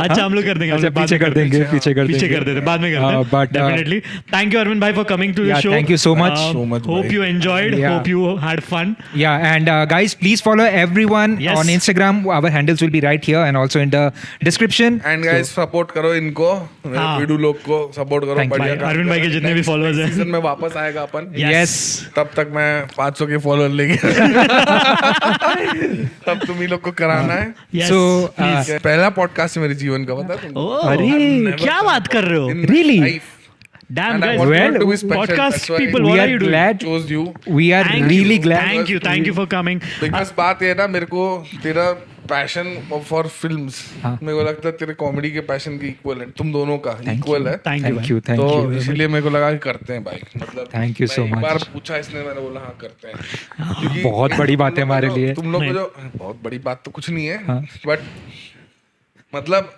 B: अच्छा हम लोग कर देंगे.
A: अच्छा,
B: बाद
A: पीछे
B: में
A: कर देंगे, पीछे कर
B: पीछे
A: देंगे.
B: कर देते बाद में करते हैं.
A: But,
B: Definitely. Thank you Arvind bhai for coming to the
A: Yeah,
B: show.
A: thank you so much.
C: So much,
B: Hope
C: bhai.
B: you enjoyed.
A: Yeah.
B: Hope you had fun.
A: Yeah, and guys, please follow everyone
B: Yes.
A: on Instagram. Our handles will be right here and also in the description.
C: And guys support करो इनको,
B: हाँ.
C: वीडू लोग को support करो.
A: Thank you.
C: बढ़िया
B: भाई,
C: काम
B: अरविंद भाई के
C: करो.
B: जितने भी
C: Next
B: followers हैं.
C: सीजन में वापस आएगा अपन.
A: Yes.
C: तब तक मैं 500 के फॉलोअर लेके तब तुम ही लोग को कराना है.
B: Yes.
A: So,
B: please.
C: पहला पॉडकास्ट है मेरे जीवन का, पता है तुमको?
B: Oh,
A: अरे,
B: क्या बात कर रहे हो?
C: In
A: Really?
C: life.
B: Damn
C: And I
B: guys.
C: wanted
A: Well,
C: to be special.
B: podcast
C: That's why
B: people,
A: we
B: what
A: are
B: are you doing?
A: glad.
C: chose you.
A: We are
B: Thank
A: really
B: you.
A: glad.
B: Thank you for coming.
C: Because बात ये है ना, मेरे को तेरा passion for films,
A: हाँ.
C: मेरे को लगता है तेरे कॉमेडी के पैशन के इक्वल है, तुम दोनों का इक्वल है.
B: Thank you.
A: Thank you, thank
C: तो
A: you.
C: इसीलिए मेरे को लगा कि करते हैं भाई. मतलब
A: Thank you so
C: मैं एक
A: much.
C: बार पूछा इसने, मैंने बोला हाँ करते हैं. क्योंकि
A: बहुत बड़ी बात है हमारे लिए.
C: तुम लोग को
B: नहीं.
C: जो बहुत बड़ी बात तो कुछ नहीं है,
A: हाँ.
C: बट मतलब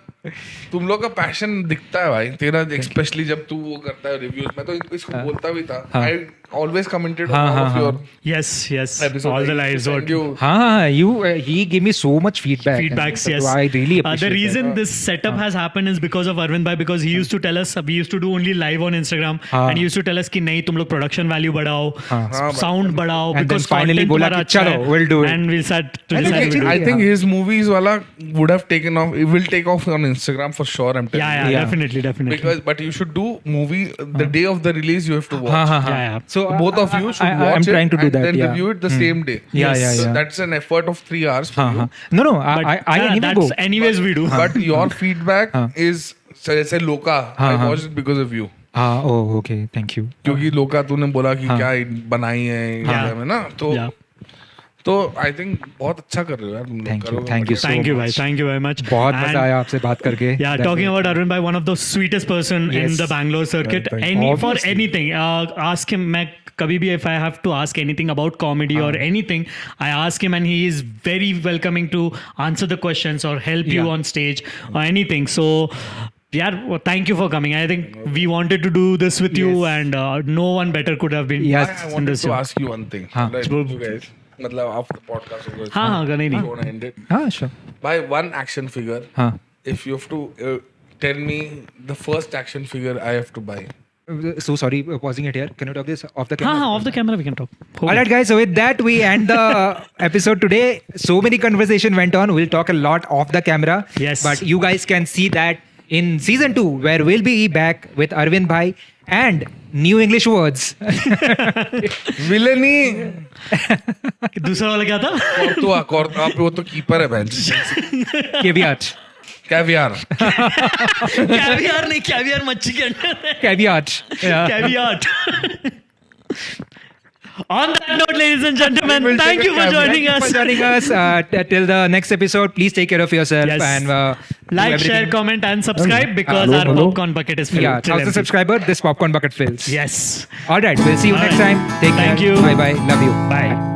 C: तुम लोग का पैशन दिखता है भाई तेरा, स्पेशली जब तू वो करता है रिव्यूज. मैं तो इसको बोलता भी था.
A: हाँ.
C: आई ऑलवेज कमेंटेड
A: हाँ,
C: ऑन ऑल
A: हाँ,
C: ऑफ
A: हाँ.
C: Your
B: Yes, yes.
C: episodes.
B: All the lives.
C: Thank you.
A: हाँ, you he gave me so much feedback.
B: Feedbacks,
A: And
B: yes.
A: I really appreciate
B: The reason
A: that.
B: this setup has happened is because of Arvind bhai, because he used to tell us, we used to do only live on Instagram,
A: हाँ.
B: and he used to tell us कि नहीं तुम लोग production value बढ़ाओ,
A: हाँ.
B: sound बढ़ाओ,
A: And then
B: because
A: finally
B: content
A: बोला
B: तुम्हारा
A: कि
B: अच्छा
A: चलो,
B: है,
A: we'll do it.
B: and we'll start to
A: And
B: decide
A: actually-
B: we'll do
C: I
B: it.
C: think his movies wala would have taken off. It will take off on Instagram for sure. I'm telling
B: Yeah,
C: you.
A: Yeah.
B: definitely.
C: Because but you should do movie the day of the release. You have to watch.
A: हाँ, हाँ, हाँ.
B: Yeah, yeah.
A: So
C: Both of you should watch
A: I'm trying
C: it
A: to do
C: and
A: that.
C: then
A: Yeah.
C: review it the same day.
A: Yeah, yeah,
C: So
A: yeah.
C: that's an effort of 3 hours for
A: हाँ,
C: you.
A: हाँ. No,
B: But
A: I
B: yeah,
A: anyway
B: that's
A: go.
B: anyways we do.
C: But your feedback
A: हाँ.
C: is जैसे लोका.
A: हाँ,
C: I
A: हाँ.
C: watched it because of you.
A: हाँ, oh, okay, thank you.
C: क्योंकि लोका तूने बोला कि
A: हाँ.
C: क्या बनाई है इंडिया में ना, तो
B: Yeah.
C: तो आई थिंक बहुत अच्छा कर रहे हो यार तुम लोग.
A: Thank you,
C: करोगे
A: thank you
C: मतलब.
A: so
B: Thank you,
A: much.
B: bhai. Thank you very much.
A: बहुत
B: And-
A: मजा आया आपसे बात करके.
B: Yeah,
A: That
B: talking
A: was-
B: about Arvind bhai, one of the sweetest person in
A: Yes.
B: the Bangalore circuit.
C: Right, right.
B: Any for
A: Obviously.
B: anything, ask him. मैं कभी भी if I have to ask anything about comedy or anything, I ask him and he is very welcoming to answer the questions or help you
A: Yeah.
B: on stage or anything. So. Yeah, well, thank you for coming. I think we wanted to do this with you,
A: Yes.
B: and no one better could have been.
A: Yes.
C: I
B: in
C: wanted
B: this
C: to
B: show.
C: ask you one thing.
A: हाँ.
C: Right,
B: Well-
C: you guys. मतलब after the podcast होगा.
B: हाँ, हाँ, नहीं, नहीं.
C: Show na ended.
A: हाँ, sure.
C: Buy one action figure.
A: हाँ.
C: If you have to tell me the first action figure I have to buy.
A: So sorry, pausing it here. Can you talk this off the camera?
B: हाँ, off the camera we can talk.
A: All right, guys. So with that, we end the episode today. So many conversation went on. We'll talk a lot off the camera.
B: Yes.
A: But you guys can see that in season 2, where we'll be back with Arvind Bhai and new English words.
C: Villainy.
B: दूसरा वाला क्या था?
C: Courtois. आप वो तो keeper है bench.
A: Caveat.
C: Caviar.
B: Caviar नहीं, caviar मच्छी के अंडर है.
A: Caveat. Yeah.
B: Caveat. On that note, ladies and gentlemen,
C: We'll
B: thank
C: take
B: you
C: a
B: for
C: caveat.
B: joining
A: Thank you
B: us.
A: for joining us. Till the next episode, please take care of yourself
B: Yes.
A: and do
B: Like,
A: everything.
B: share, comment, and subscribe because
C: Hello,
B: our
C: hello.
B: popcorn bucket is filled.
A: Yeah,
B: till
A: 1,000
B: empty.
A: subscriber. This popcorn bucket fills.
B: Yes.
A: All right. We'll see you
B: All
A: next
B: right.
A: time. Take
B: Thank
A: care.
B: you.
A: Bye bye. Love you.
B: Bye.